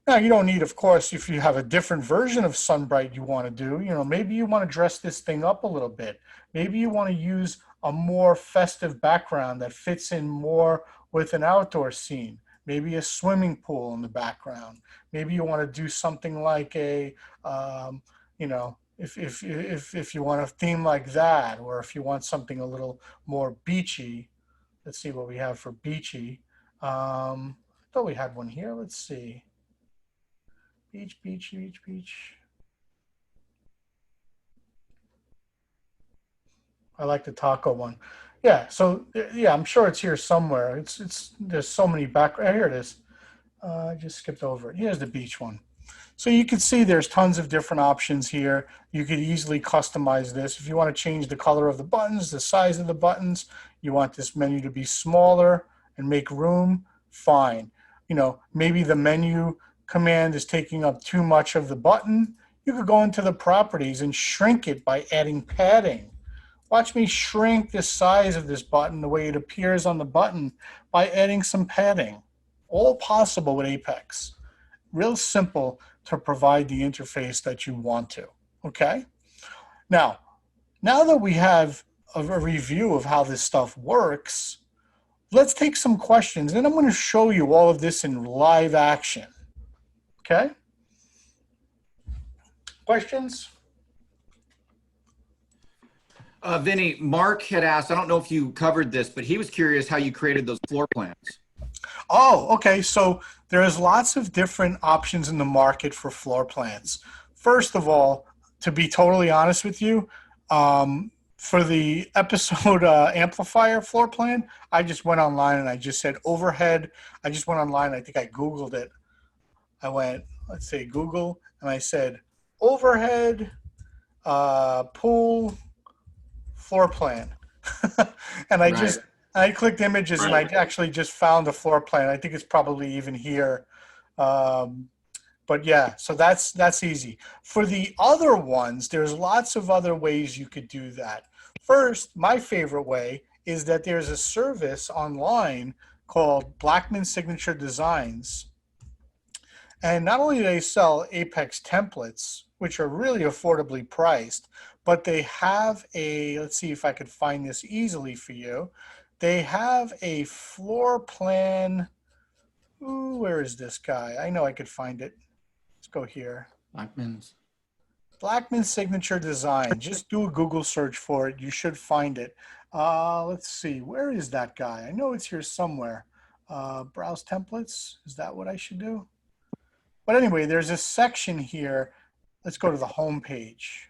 Now you don't need, of course, if you have a different version of SunBrite you want to do, you know, maybe you want to dress this thing up a little bit. Maybe you want to use a more festive background that fits in more with an outdoor scene. Maybe a swimming pool in the background. Maybe you want to do something like a, you know, if you want a theme like that, or if you want something a little more beachy. Let's see what we have for beachy. I thought we had one here. Let's see. Beach, beach, beach, beach. I like the taco one. Yeah, so yeah, I'm sure it's here somewhere. There's so many here it is. I just skipped over it. Here's the beach one. So you can see there's tons of different options here. You could easily customize this. If you want to change the color of the buttons, the size of the buttons, you want this menu to be smaller and make room, fine. You know, maybe the menu command is taking up too much of the button. You could go into the properties and shrink it by adding padding. Watch me shrink the size of this button the way it appears on the button by adding some padding. All possible with Apex. Real simple to provide the interface that you want to, okay? Now that we have a review of how this stuff works, let's take some questions, and I'm going to show you all of this in live action, okay? Questions? Vinny, Mark had asked, I don't know if you covered this, but he was curious how you created those floor plans. Oh, okay. So there's lots of different options in the market for floor plans. First of all, to be totally honest with you, for the episode amplifier floor plan, I just went online and I just said overhead. I just went online. I think I Googled it. I went, let's say Google, and I said overhead pool floor plan. And I clicked images and I actually just found the floor plan. I think it's probably even here. But yeah, so that's easy. For the other ones, there's lots of other ways you could do that. First, my favorite way is that there's a service online called Blackman Signature Designs. And not only do they sell Apex templates, which are really affordably priced, but they have a, let's see if I could find this easily for you. They have a floor plan. Ooh, where is this guy? I know I could find it. Let's go here. Blackman's. Blackman Signature Design. Just do a Google search for it. You should find it. Let's see. Where is that guy? I know it's here somewhere. Browse templates. Is that what I should do? But anyway, there's a section here. Let's go to the home page.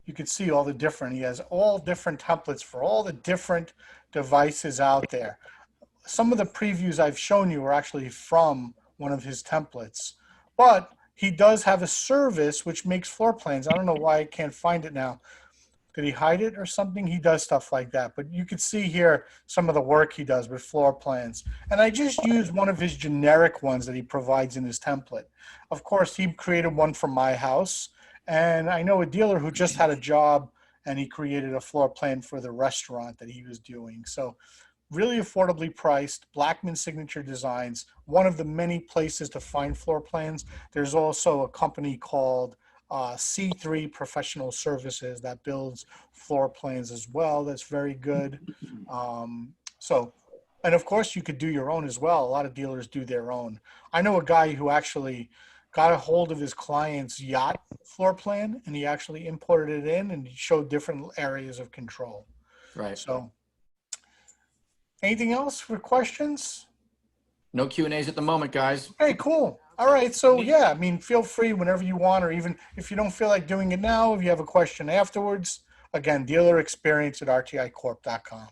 You can see all the different, he has all different templates for all the different devices out there. Some of the previews I've shown you are actually from one of his templates, but he does have a service which makes floor plans. I don't know why I can't find it now. Did he hide it or something? He does stuff like that, but you can see here some of the work he does with floor plans. And I just used one of his generic ones that he provides in his template. Of course, he created one for my house. And I know a dealer who just had a job and he created a floor plan for the restaurant that he was doing. So really affordably priced, Blackman Signature Designs, one of the many places to find floor plans. There's also a company called C3 Professional Services that builds floor plans as well. That's very good. And of course you could do your own as well. A lot of dealers do their own. I know a guy who actually got a hold of his client's yacht floor plan and he actually imported it in and he showed different areas of control. Right. So anything else for questions? No Q&As at the moment, guys. Hey, cool. All right. So yeah, I mean, feel free whenever you want, or even if you don't feel like doing it now, if you have a question afterwards, again, dealerexperience@rticorp.com.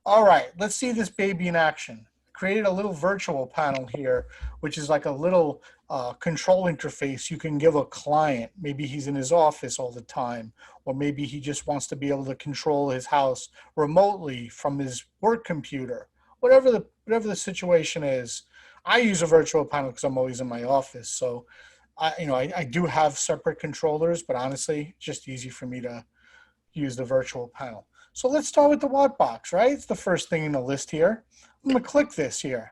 All right, let's see this baby in action. Created a little virtual panel here, which is like a little control interface you can give a client. Maybe he's in his office all the time, or maybe he just wants to be able to control his house remotely from his work computer. Whatever the situation is. I use a virtual panel because I'm always in my office. So I do have separate controllers, but honestly, it's just easy for me to use the virtual panel. So let's start with the WattBox, right? It's the first thing in the list here. I'm going to click this here.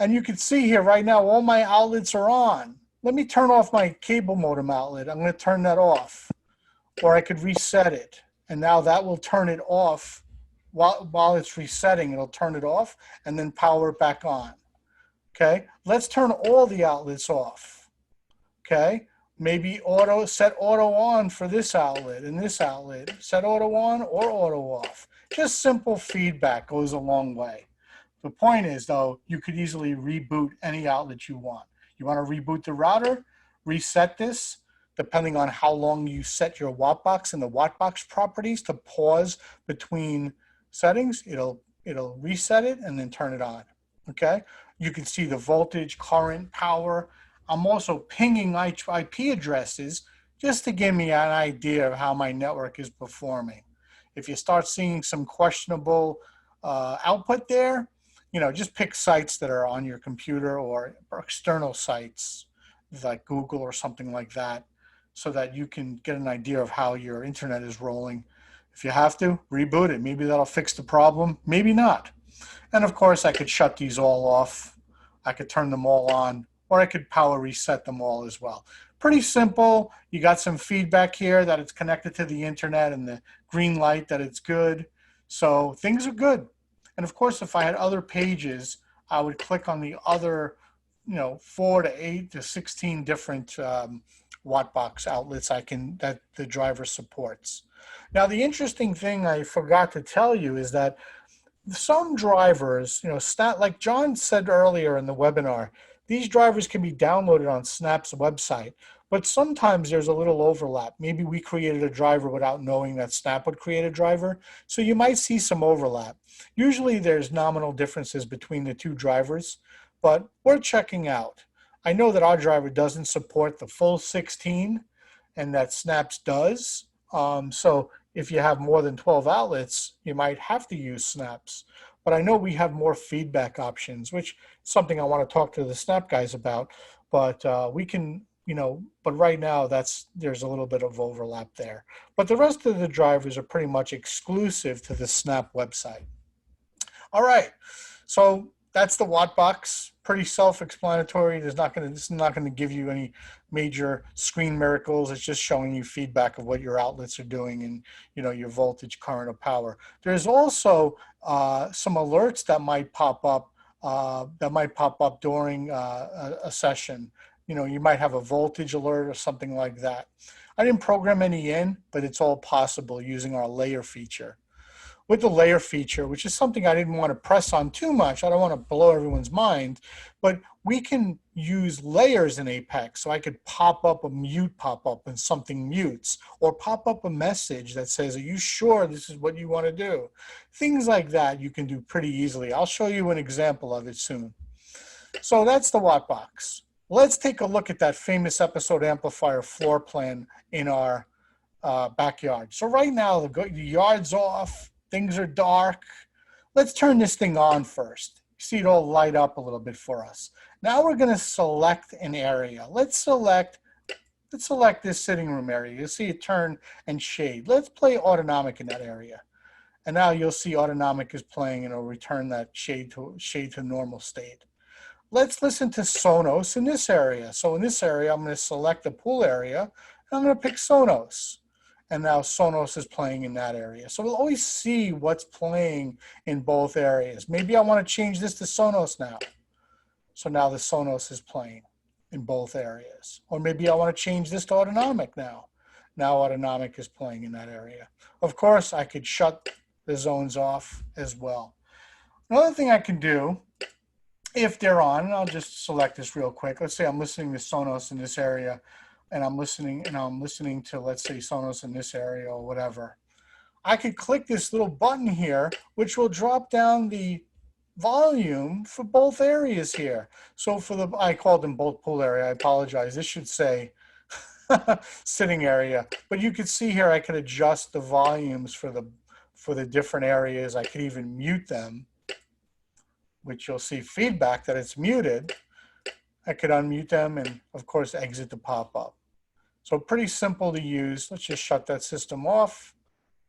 And you can see here right now, all my outlets are on. Let me turn off my cable modem outlet. I'm going to turn that off. Or I could reset it. And now that will turn it off. While it's resetting, it'll turn it off and then power it back on. Okay, let's turn all the outlets off. Okay, maybe set auto on for this outlet and this outlet. Set auto on or auto off. Just simple feedback goes a long way. The point is, though, you could easily reboot any outlet you want. You want to reboot the router, reset this, depending on how long you set your WattBox and the WattBox properties to pause between settings. It'll reset it and then turn it on. Okay, you can see the voltage, current, power. I'm also pinging IP addresses just to give me an idea of how my network is performing. If you start seeing some questionable output there, just pick sites that are on your computer or external sites like Google or something like that, so that you can get an idea of how your internet is rolling. If you have to, reboot it. Maybe that'll fix the problem, maybe not. And of course, I could shut these all off. I could turn them all on, or I could power reset them all as well. Pretty simple. You got some feedback here that it's connected to the internet and the green light that it's good. So things are good. And of course, if I had other pages, I would click on the other, 4 to 8 to 16 different WattBox outlets that the driver supports. Now, the interesting thing I forgot to tell you is that some drivers, like John said earlier in the webinar, these drivers can be downloaded on Snap's website, but sometimes there's a little overlap. Maybe we created a driver without knowing that Snap would create a driver, so you might see some overlap. Usually there's nominal differences between the two drivers, but we're checking out. I know that our driver doesn't support the full 16 and that Snaps does. So if you have more than 12 outlets, you might have to use Snaps. But I know we have more feedback options, which is something I want to talk to the Snap guys about. But we can, but right now there's a little bit of overlap there. But the rest of the drivers are pretty much exclusive to the Snap website. All right, so that's the WattBox. Pretty self-explanatory. This is not going to give you any major screen miracles. It's just showing you feedback of what your outlets are doing and your voltage, current, or power. There's also some alerts that might pop up during a session. You know, you might have a voltage alert or something like that. I didn't program any in, but it's all possible using our layer feature. With the layer feature, which is something I didn't want to press on too much, I don't want to blow everyone's mind, but we can use layers in Apex. So I could pop up a mute pop-up and something mutes, or pop up a message that says, are you sure this is what you want to do? Things like that you can do pretty easily. I'll show you an example of it soon. So that's the WattBox. Let's take a look at that famous episode amplifier floor plan in our backyard. So right now the yard's off, things are dark. Let's turn this thing on first. See it all light up a little bit for us. Now we're going to select an area. Let's select this sitting room area. You'll see it turn and shade. Let's play autonomic in that area. And now you'll see autonomic is playing and it'll return that shade to normal state. Let's listen to Sonos in this area. So in this area, I'm going to select the pool area, and I'm going to pick Sonos. And now Sonos is playing in that area. So we'll always see what's playing in both areas. Maybe I want to change this to Sonos now. So now the Sonos is playing in both areas. Or maybe I want to change this to autonomic now. Now autonomic is playing in that area. Of course, I could shut the zones off as well. Another thing I can do, if they're on, and I'll just select this real quick. Let's say I'm listening to Sonos in this area, and I'm listening to, let's say, Sonos in this area or whatever. I could click this little button here, which will drop down the volume for both areas here. So for the, I called them both pool area, I apologize. This should say sitting area, but you could see here I could adjust the volumes for the different areas. I could even mute them, which you'll see feedback that it's muted. I could unmute them and of course exit the pop-up. So pretty simple to use. Let's just shut that system off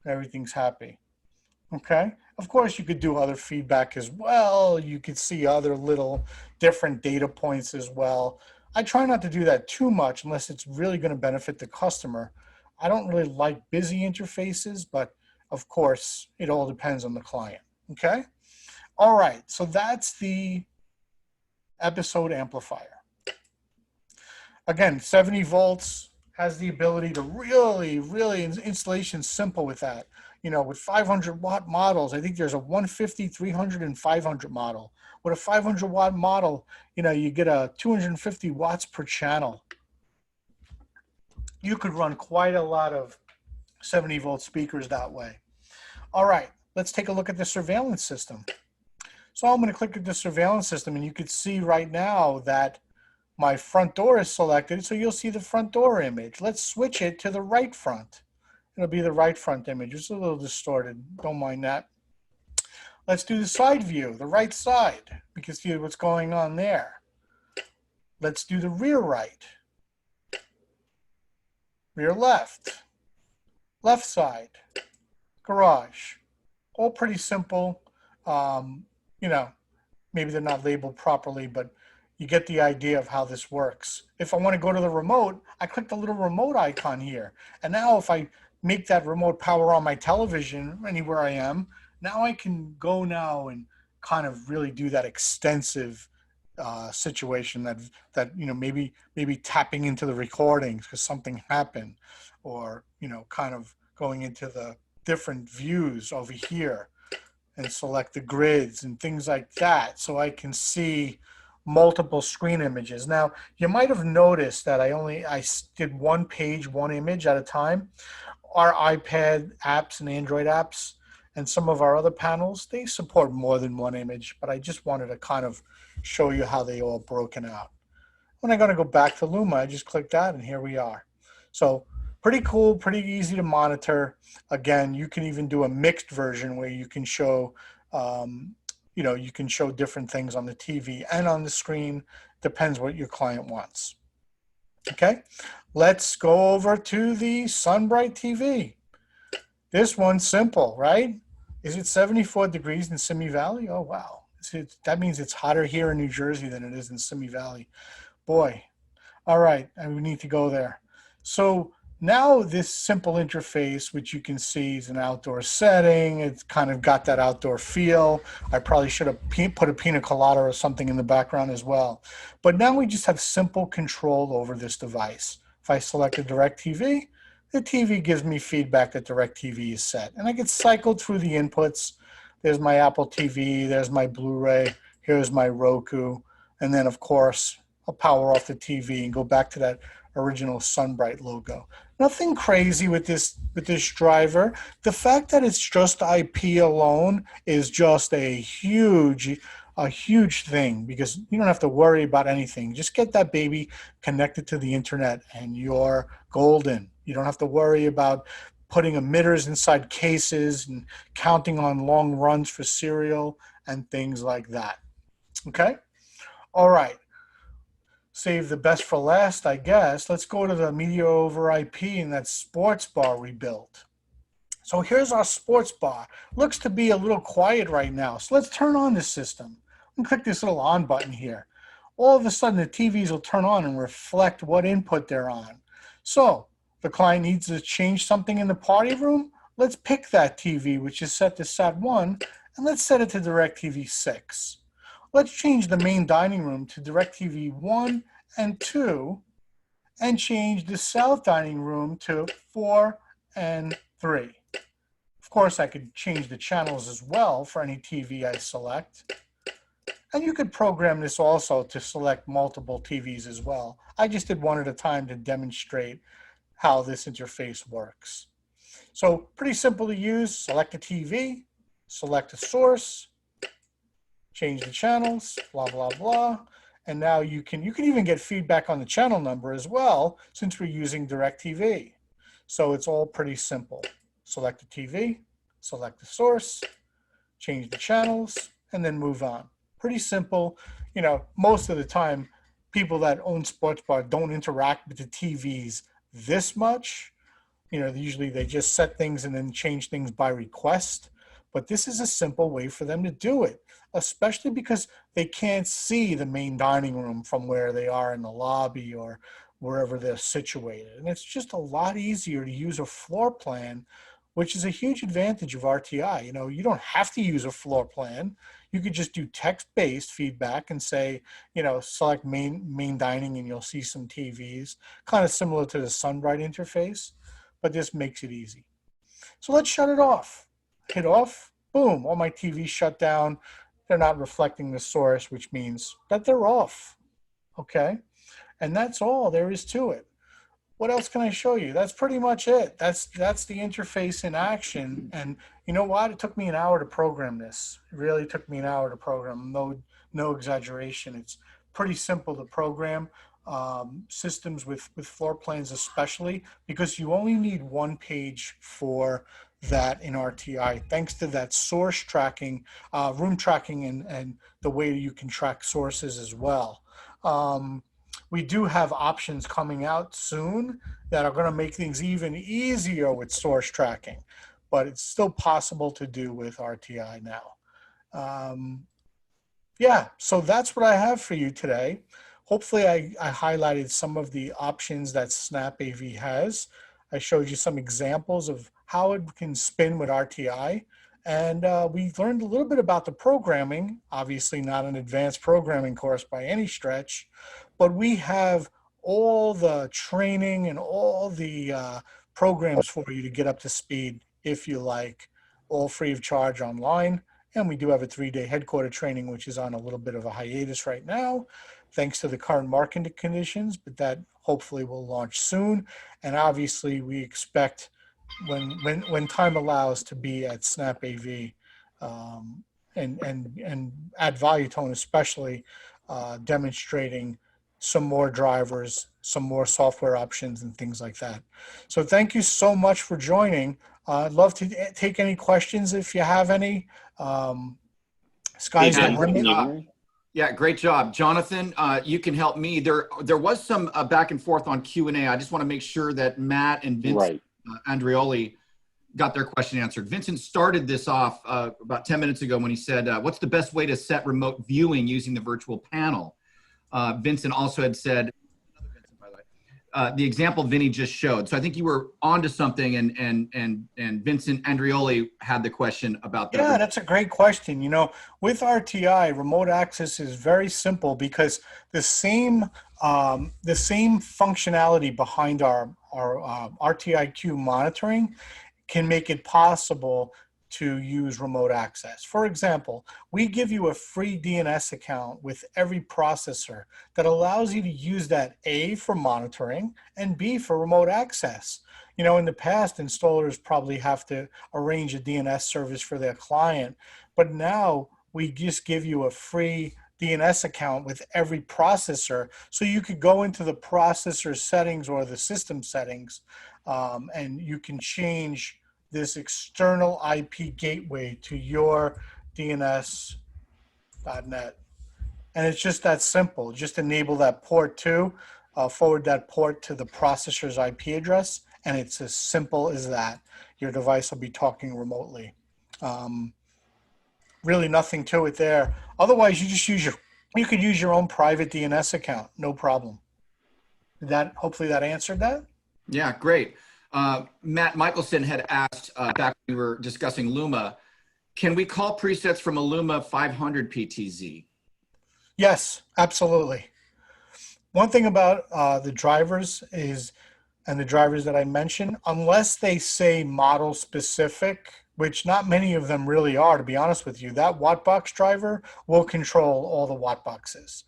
and everything's happy. Okay. Of course you could do other feedback as well. You could see other little different data points as well. I try not to do that too much unless it's really going to benefit the customer. I don't really like busy interfaces, but of course it all depends on the client. Okay. All right, so that's the episode amplifier. Again, 70 volts has the ability to really, installation's simple with that. You know, with 500 watt models, I think there's a 150, 300, and 500 model. With a 500 watt model, you know, you get a 250 watts per channel. You could run quite a lot of 70 volt speakers that way. All right, let's take a look at the surveillance system. So I'm going to click at the surveillance system, and you can see right now that my front door is selected. So you'll see the front door image. Let's switch it to the right front. It'll be the right front image. It's a little distorted. Don't mind that. Let's do the side view, the right side. We can see what's going on there. Let's do the rear right, rear left, left side, garage. All pretty simple. You know, maybe they're not labeled properly, but you get the idea of how this works. If I want to go to the remote, I click the little remote icon here. And now if I make that remote power on my television anywhere I am, now I can go now and kind of really do that extensive situation that you know, maybe tapping into the recordings because something happened, or you know, kind of going into the different views over here and select the grids and things like that, so I can see multiple screen images. Now, you might have noticed that I did one page, one image at a time. Our iPad apps and Android apps and some of our other panels, they support more than one image, but I just wanted to kind of show you how they all broken out. When I'm going to go back to Luma, I just click that and here we are. So pretty cool, pretty easy to monitor. Again, you can even do a mixed version where you can show, you know, you can show different things on the TV and on the screen. Depends what your client wants. Okay, let's go over to the SunBriteTV. This one's simple, right? Is it 74 degrees in Simi Valley? Oh, wow. That means it's hotter here in New Jersey than it is in Simi Valley. Boy. All right, we need to go there. So Now this simple interface, which you can see is an outdoor setting, it's kind of got that outdoor feel. I probably should have put a pina colada or something in the background as well. But now we just have simple control over this device. If I select a DirecTV, the TV gives me feedback that DirecTV is set. And I get cycled through the inputs. There's my Apple TV, there's my Blu-ray, here's my Roku. And then of course, I'll power off the TV and go back to that original SunBrite logo. Nothing crazy with this driver. The fact that it's just IP alone is just a huge thing, because you don't have to worry about anything. Just get that baby connected to the internet and you're golden. You don't have to worry about putting emitters inside cases and counting on long runs for serial and things like that. Okay? All right. Save the best for last, I guess. Let's go to the media over IP and that sports bar we built. So here's our sports bar. Looks to be a little quiet right now. So let's turn on the system. And click this little on button here. All of a sudden the TVs will turn on and reflect what input they're on. So the client needs to change something in the party room. Let's pick that TV, which is set to Sat1, and let's set it to DirecTV 6. Let's change the main dining room to DirecTV 1 and 2, and change the south dining room to 4 and 3. Of course, I could change the channels as well for any TV I select. And you could program this also to select multiple TVs as well. I just did one at a time to demonstrate how this interface works. So pretty simple to use. Select a TV, select a source, change the channels, blah, blah, blah. And now you can even get feedback on the channel number as well, since we're using DirecTV. So it's all pretty simple. Select the TV, select the source, change the channels, and then move on. Pretty simple. You know, most of the time, people that own sports bar don't interact with the TVs this much. You know, usually they just set things and then change things by request. But this is a simple way for them to do it, especially because they can't see the main dining room from where they are in the lobby or wherever they're situated. And it's just a lot easier to use a floor plan, which is a huge advantage of RTI. You know, you don't have to use a floor plan. You could just do text-based feedback and say, you know, select main dining and you'll see some TVs, kind of similar to the SunBrite interface, but this makes it easy. So let's shut it off. Hit off, boom, all my TVs shut down. They're not reflecting the source, which means that they're off, okay? And that's all there is to it. What else can I show you? That's pretty much it. That's the interface in action. And you know what? It took me an hour to program this. It really took me an hour to program, no exaggeration. It's pretty simple to program. Systems with floor plans especially, because you only need one page for that in RTI, thanks to that source tracking, room tracking, and the way you can track sources as well. We do have options coming out soon that are going to make things even easier with source tracking, but it's still possible to do with RTI now. Yeah, so that's what I have for you today. Hopefully I highlighted some of the options that SnapAV has. I showed you some examples of how it can spin with RTI. And we learned a little bit about the programming, obviously not an advanced programming course by any stretch, but we have all the training and all the programs for you to get up to speed if you like, all free of charge online. And we do have a 3-day headquarter training, which is on a little bit of a hiatus right now, thanks to the current market conditions, but that hopefully will launch soon. And obviously we expect when time allows to be at SnapAV and at Valuetone especially, demonstrating some more drivers, some more software options and things like that. So thank you so much for joining. I'd love to take any questions if you have any. Sky's the limit. Yeah, great job. Jonathan, you can help me. There was some back and forth on Q&A. I just want to make sure that Matt and Vincent Andreoli got their question answered. Vincent started this off about 10 minutes ago when he said, what's the best way to set remote viewing using the virtual panel? Vincent also had said, the example Vinny just showed. So I think you were onto something, and Vincent Andrioli had the question about that. Yeah, that's a great question. You know, with RTI, remote access is very simple because the same functionality behind our RTIQ monitoring can make it possible to use remote access. For example, we give you a free DNS account with every processor that allows you to use that A, for monitoring, and B, for remote access. You know, in the past, installers probably have to arrange a DNS service for their client, but now we just give you a free DNS account with every processor, so you could go into the processor settings or the system settings, and you can change this external IP gateway to your DNS.net. And it's just that simple. Just enable that port to, forward that port to the processor's IP address, and it's as simple as that. Your device will be talking remotely. Really nothing to it there. Otherwise, you just use you could use your own private DNS account, no problem. Hopefully that answered that? Yeah, great. Matt Michelson had asked back when we were discussing Luma, can we call presets from a Luma 500 PTZ? Yes, absolutely. One thing about the drivers and the drivers that I mentioned, unless they say model specific, which not many of them really are, to be honest with you, that WattBox driver will control all the WattBoxes.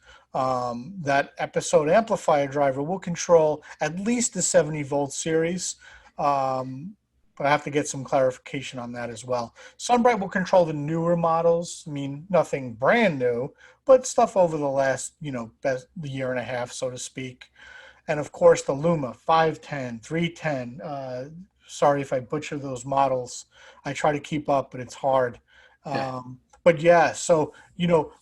That episode amplifier driver will control at least the 70 volt series, but I have to get some clarification on that as well. SunBrite will control the newer models. I mean, nothing brand new, but stuff over the last, best year and a half, so to speak. And of course, the Luma 510, 310. Sorry if I butcher those models. I try to keep up, but it's hard. But yeah, so,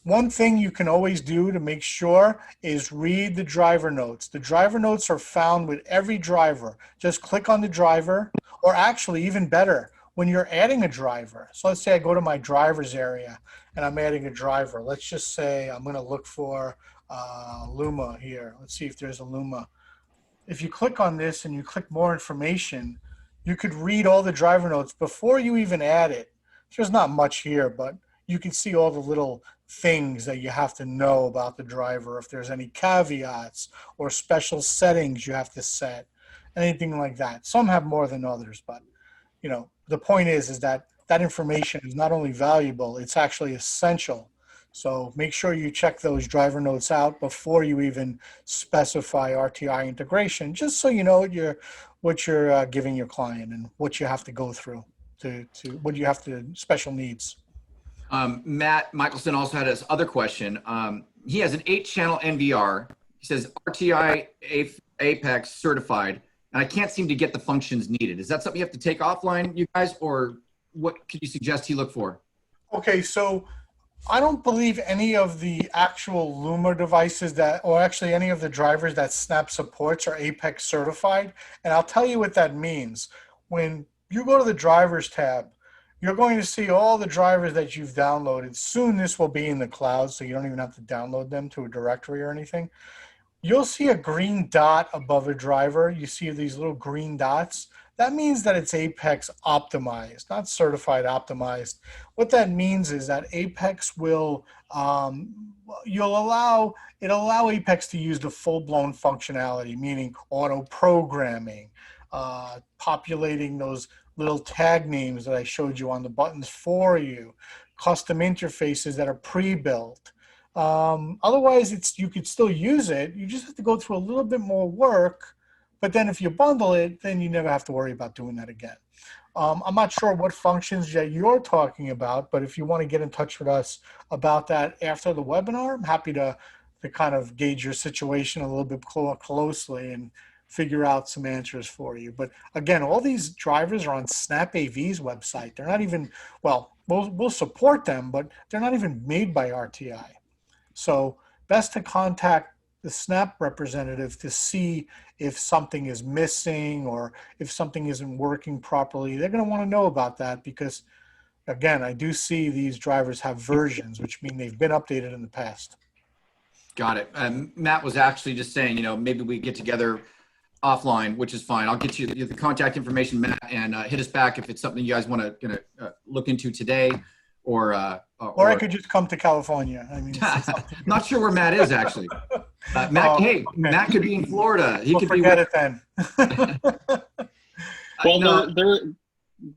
one thing you can always do to make sure is read the driver notes. The driver notes are found with every driver. Just click on the driver, or actually even better, when you're adding a driver. So let's say I go to my drivers area and I'm adding a driver. Let's just say I'm going to look for Luma here. Let's see if there's a Luma. If you click on this and you click more information, you could read all the driver notes before you even add it. There's not much here, but you can see all the little things that you have to know about the driver, if there's any caveats or special settings you have to set, anything like that. Some have more than others, but the point is that that information is not only valuable, it's actually essential. So make sure you check those driver notes out before you even specify RTI integration, just so you know what you're giving your client and what you have to go through to what you have to special needs. Matt Michelson also had this other question. He has an 8-channel NVR. He says RTI Apex certified, and I can't seem to get the functions needed. Is that something you have to take offline, you guys, or what could you suggest he look for? Okay, so I don't believe any of the actual Luma devices or actually any of the drivers that Snap supports are Apex certified. And I'll tell you what that means. When you go to the drivers tab, you're going to see all the drivers that you've downloaded. Soon this will be in the cloud, so you don't even have to download them to a directory or anything. You'll see a green dot above a driver. You see these little green dots. That means that it's Apex optimized, not certified optimized. What that means is that Apex will, allow Apex to use the full-blown functionality, meaning auto programming, populating those little tag names that I showed you on the buttons for you, custom interfaces that are pre-built. Otherwise, you could still use it. You just have to go through a little bit more work. But then if you bundle it, then you never have to worry about doing that again. I'm not sure what functions that you're talking about, but if you want to get in touch with us about that after the webinar, I'm happy to kind of gauge your situation a little bit closely and figure out some answers for you. But again, all these drivers are on Snap AV's website. They're not even, we'll support them, but they're not even made by RTI. So best to contact the Snap representative to see if something is missing or if something isn't working properly. They're going to want to know about that because, again, I do see these drivers have versions, which mean they've been updated in the past. Got it. Matt was actually just saying, maybe we get together offline, which is fine. I'll get you the contact information, Matt, and hit us back if it's something you guys want to look into today, or I could just come to California. I mean, it's not sure where Matt is actually. Matt, hey, okay. Matt could be in Florida. He could forget it then. Well,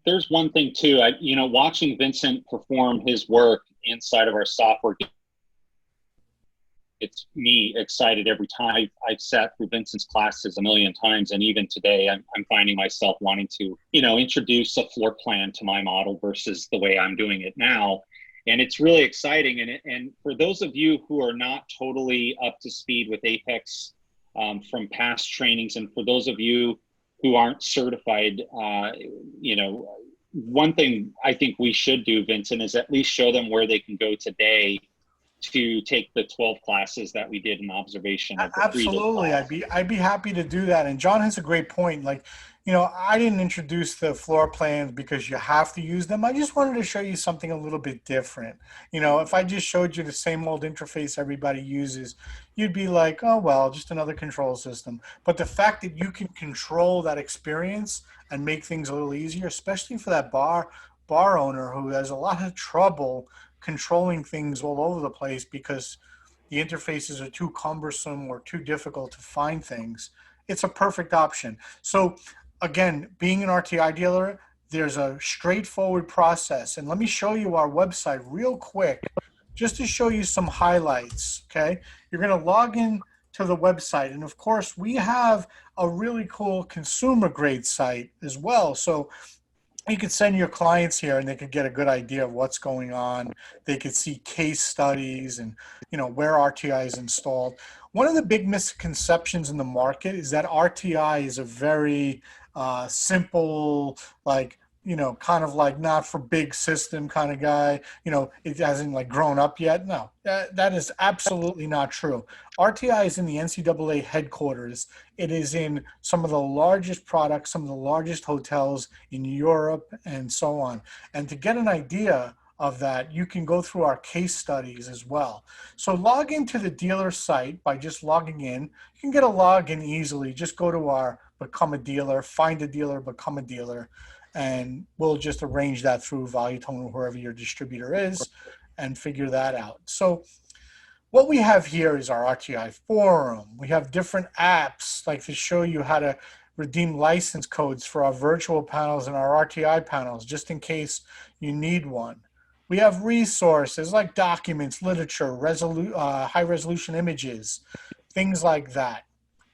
there's one thing too. Watching Vincent perform his work inside of our software, it's me excited every time. I've sat through Vincent's classes a million times, and even today, I'm finding myself wanting to, introduce a floor plan to my model versus the way I'm doing it now. And it's really exciting. And for those of you who are not totally up to speed with Apex from past trainings, and for those of you who aren't certified, one thing I think we should do, Vincent, is at least show them where they can go today to take the 12 classes that we did in observation. Of the Absolutely. I'd be happy to do that. And John has a great point. Like, I didn't introduce the floor plans because you have to use them. I just wanted to show you something a little bit different. If I just showed you the same old interface everybody uses, you'd be like, oh, well, just another control system. But the fact that you can control that experience and make things a little easier, especially for that bar owner who has a lot of trouble controlling things all over the place because the interfaces are too cumbersome or too difficult to find things, it's a perfect option. So again, being an RTI dealer, there's a straightforward process. And let me show you our website real quick, just to show you some highlights, okay? You're gonna log in to the website. And of course, we have a really cool consumer grade site as well. So you could send your clients here and they could get a good idea of what's going on. They could see case studies and, where RTI is installed. One of the big misconceptions in the market is that RTI is a very simple, kind of like not for big system kind of guy. It hasn't grown up yet. No, that is absolutely not true. RTI is in the NCAA headquarters. It is in some of the largest products, some of the largest hotels in Europe and so on. And to get an idea of that, you can go through our case studies as well. So log into the dealer site by just logging in. You can get a login easily. Just go to our Become a Dealer, find a dealer, become a dealer. And we'll just arrange that through Valuetone or wherever your distributor is and figure that out. So what we have here is our RTI forum. We have different apps like to show you how to redeem license codes for our virtual panels and our RTI panels, just in case you need one. We have resources like documents, literature, high resolution images, things like that.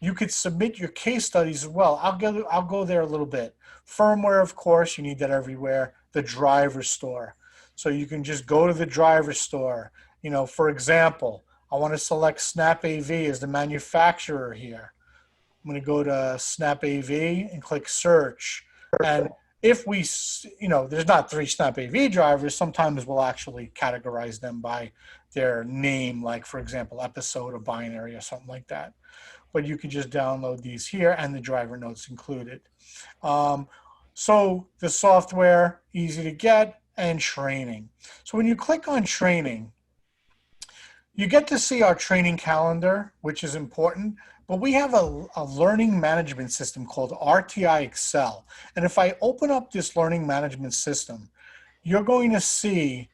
You could submit your case studies as well. I'll go there a little bit. Firmware, of course, you need that everywhere. The driver store. So you can just go to the driver store. For example, I want to select Snap AV as the manufacturer here. I'm going to go to Snap AV and click search. And if we, there's not 3 Snap AV drivers, sometimes we'll actually categorize them by their name, like for example, episode or binary or something like that. But you can just download these here and the driver notes included. So the software, easy to get, and training. So when you click on training, you get to see our training calendar, which is important, but we have a learning management system called RTI Excel. And if I open up this learning management system, you're going to see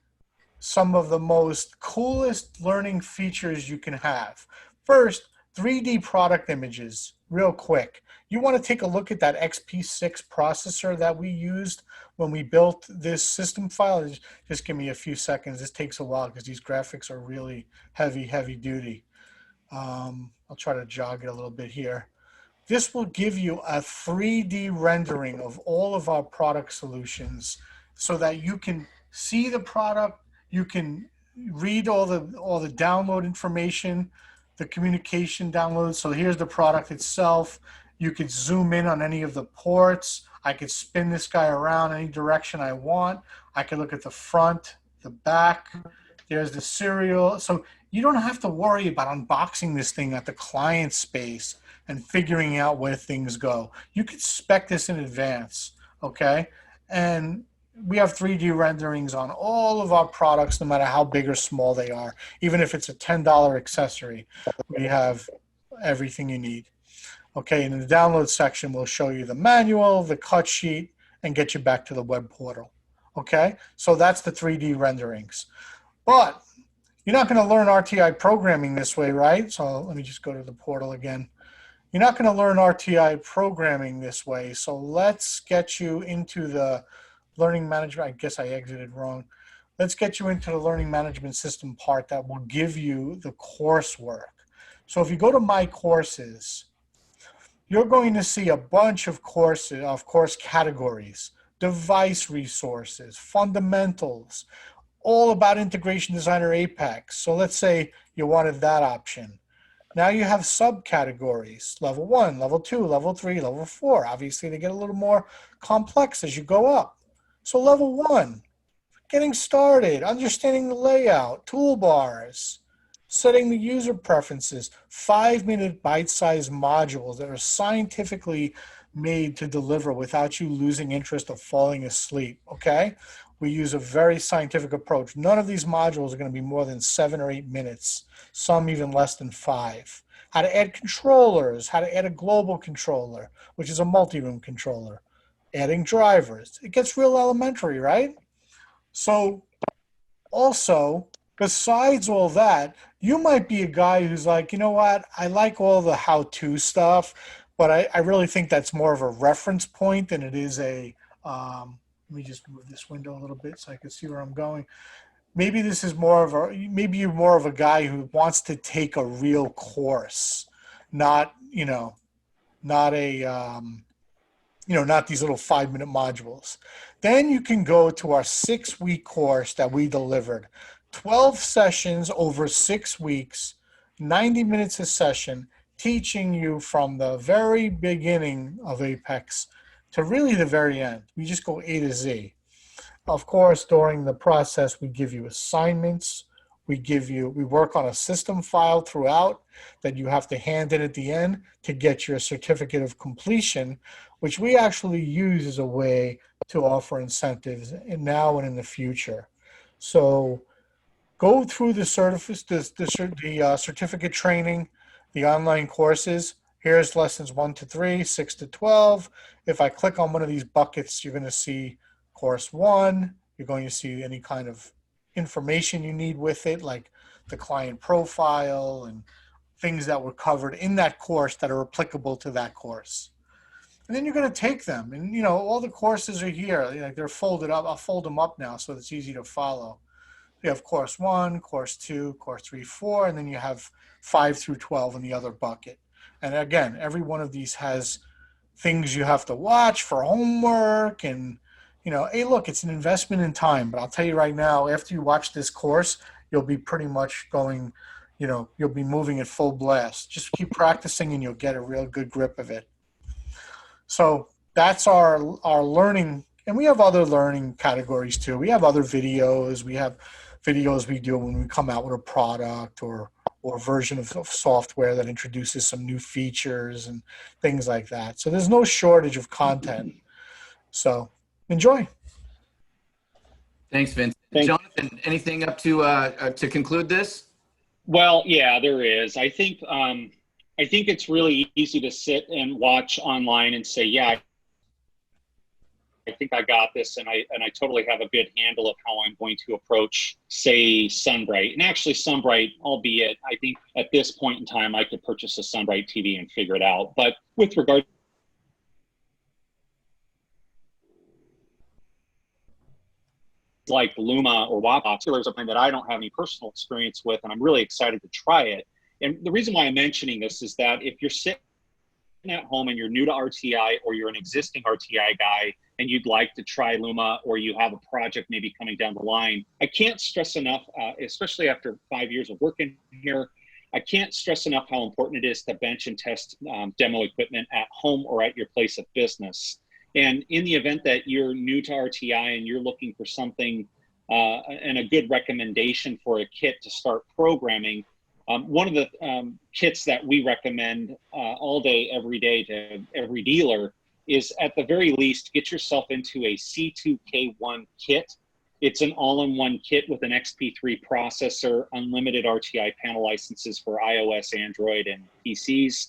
some of the most coolest learning features you can have. First, 3D product images, real quick. You want to take a look at that XP6 processor that we used when we built this system file. Just give me a few seconds. This takes a while because these graphics are really heavy duty. I'll try to jog it a little bit here. This will give you a 3D rendering of all of our product solutions so that you can see the product, you can read all the download information, the communication downloads. So here's the product itself. You could zoom in on any of the ports. I could spin this guy around any direction I want. I could look at the front, the back. There's the serial. So you don't have to worry about unboxing this thing at the client space and figuring out where things go. You could spec this in advance, okay? And we have 3D renderings on all of our products, no matter how big or small they are. Even if it's a $10 accessory, we have everything you need. Okay, and in the download section, we'll show you the manual, the cut sheet, and get you back to the web portal. Okay, so that's the 3D renderings. But you're not going to learn RTI programming this way, right? So let me just go to the portal again. You're not going to learn RTI programming this way. So let's get you into the learning management. I guess I exited wrong. Let's get you into the learning management system part that will give you the coursework. So if you go to My Courses, you're going to see a bunch of courses, of course categories, device resources, fundamentals, all about Integration Designer Apex. So let's say you wanted that option. Now you have subcategories, level 1, level 2, level 3, level 4. Obviously they get a little more complex as you go up. So level 1, getting started, understanding the layout, toolbars, setting the user preferences, 5-minute bite-sized modules that are scientifically made to deliver without you losing interest or falling asleep, okay? We use a very scientific approach. None of these modules are going to be more than 7 or 8 minutes, some even less than 5. How to add controllers, how to add a global controller, which is a multi-room controller, adding drivers. It gets real elementary, right? So also, besides all that, you might be a guy who's like, you know what, I like all the how-to stuff, but I really think that's more of a reference point than it is a, let me just move this window a little bit so I can see where I'm going. Maybe this is more of a, maybe you're more of a guy who wants to take a real course, not, not a, not these little 5-minute modules. Then you can go to our 6-week course that we delivered. 12 sessions over 6 weeks, 90 minutes a session, teaching you from the very beginning of Apex to really the very end. We just go A to Z. Of course, during the process, we give you assignments. We work on a system file throughout that you have to hand in at the end to get your certificate of completion, which we actually use as a way to offer incentives now and in the future. So go through the certificate training, the online courses. Here's lessons 1 to 3, 6 to 12. If I click on one of these buckets, you're going to see course 1. You're going to see any kind of information you need with it, like the client profile and things that were covered in that course that are applicable to that course. And then you're going to take them. And, all the courses are here. They're folded up. I'll fold them up now so it's easy to follow. You have course 1, course 2, course 3, 4, and then you have 5 through 12 in the other bucket. And again, every one of these has things you have to watch for homework and, hey, look, it's an investment in time. But I'll tell you right now, after you watch this course, you'll be pretty much going, you'll be moving at full blast. Just keep practicing and you'll get a real good grip of it. So that's our learning. And we have other learning categories too. We have other videos. We have videos we do when we come out with a product or a version of software that introduces some new features and things like that. So there's no shortage of content. So enjoy. Thanks, Vince. Jonathan, anything up to conclude this? Well, yeah, there is. I think it's really easy to sit and watch online and say, yeah, I think I got this, and I totally have a good handle of how I'm going to approach, say, SunBrite. And actually, SunBrite, albeit, I think at this point in time, I could purchase a SunBriteTV and figure it out. But with regard like Luma or WattBox, there's something that I don't have any personal experience with, and I'm really excited to try it. And the reason why I'm mentioning this is that if you're sitting at home and you're new to RTI, or you're an existing RTI guy and you'd like to try Luma, or you have a project maybe coming down the line, I can't stress enough, especially after 5 years of working here, I can't stress enough how important it is to bench and test demo equipment at home or at your place of business. And in the event that you're new to RTI and you're looking for something and a good recommendation for a kit to start programming, one of the kits that we recommend all day, every day to every dealer is, at the very least, get yourself into a C2K1 kit. It's an all-in-one kit with an XP3 processor, unlimited RTI panel licenses for iOS, Android, and PCs.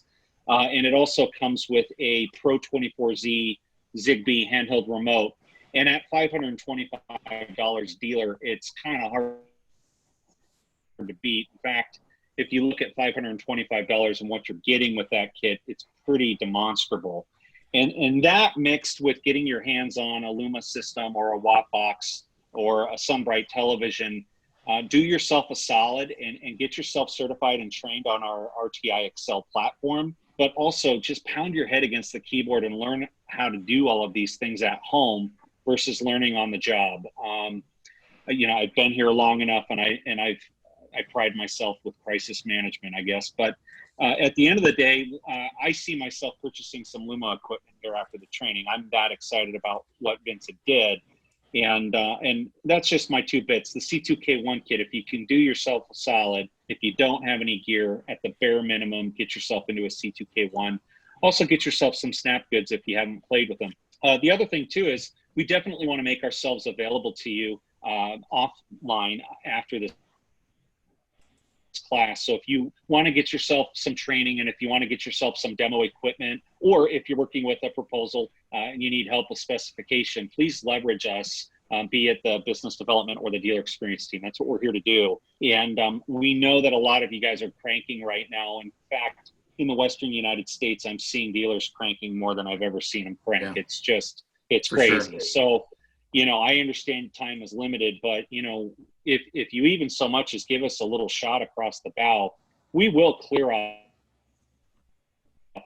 And it also comes with a Pro 24Z Zigbee handheld remote. And at $525 dealer, it's kind of hard to beat. In fact, if you look at $525 and what you're getting with that kit, it's pretty demonstrable. And that mixed with getting your hands on a Luma system or a WattBox or a SunBrite television, do yourself a solid and get yourself certified and trained on our RTI Excel platform, but also just pound your head against the keyboard and learn how to do all of these things at home versus learning on the job. You know, I've been here long enough, and I pride myself with crisis management, I guess. But at the end of the day, I see myself purchasing some Luma equipment here after the training. I'm that excited about what Vincent did. And that's just my 2 bits. The C2K1 kit, if you can do yourself a solid, if you don't have any gear, at the bare minimum, get yourself into a C2K1. Also get yourself some snap goods if you haven't played with them. The other thing too is we definitely want to make ourselves available to you offline after this class. So if you want to get yourself some training, and if you want to get yourself some demo equipment, or if you're working with a proposal and you need help with specification, please leverage us, be it the business development or the dealer experience team. That's what we're here to do. And we know that a lot of you guys are cranking right now. In fact, in the Western United States, I'm seeing dealers cranking more than I've ever seen them crank. Yeah. It's crazy. Sure. So, you know, I understand time is limited, but, you know, if you even so much as give us a little shot across the bow, we will clear off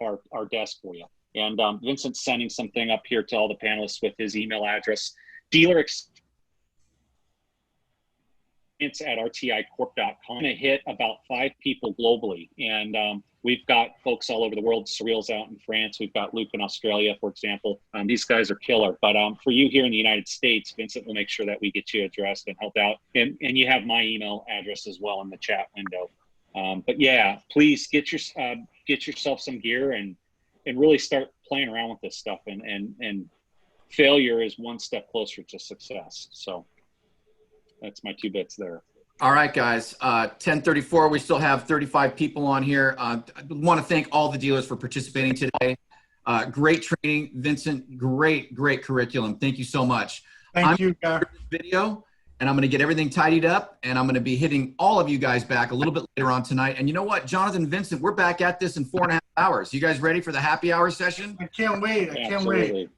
our desk for you. And Vincent's sending something up here to all the panelists with his email address, dealerexperience@rticorp.com. I'm going to hit about 5 people globally. And we've got folks all over the world. Cyril's out in France. We've got Luke in Australia, for example. These guys are killer. But for you here in the United States, Vincent will make sure that we get you addressed and helped out. And you have my email address as well in the chat window. But yeah, please get yourself some gear and really start playing around with this stuff. And failure is one step closer to success. So that's my 2 bits there. All right, guys, 10:34. We still have 35 people on here. I want to thank all the dealers for participating today. Great training, Vincent. Great curriculum. Thank you so much. Thank you, guys. Video, and I'm going to get everything tidied up, and I'm going to be hitting all of you guys back a little bit later on tonight. And you know what, Jonathan, Vincent, we're back at this in 4.5 hours. You guys ready for the happy hour session? I can't wait. I can't wait.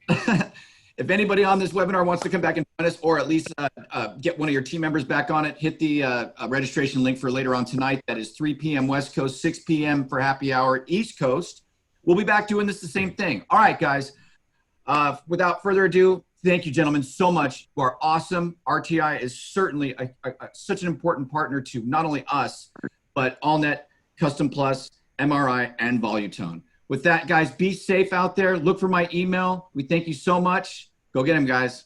If anybody on this webinar wants to come back and join us, or at least get one of your team members back on it, hit the registration link for later on tonight. That is 3 p.m. West Coast, 6 p.m. for happy hour East Coast. We'll be back doing this the same thing. All right, guys. Without further ado, thank you, gentlemen, so much. You are awesome. RTI is certainly such an important partner to not only us, but AllNet, Custom Plus, MRI, and Volutone. With that, guys, be safe out there. Look for my email. We thank you so much. Go get them, guys.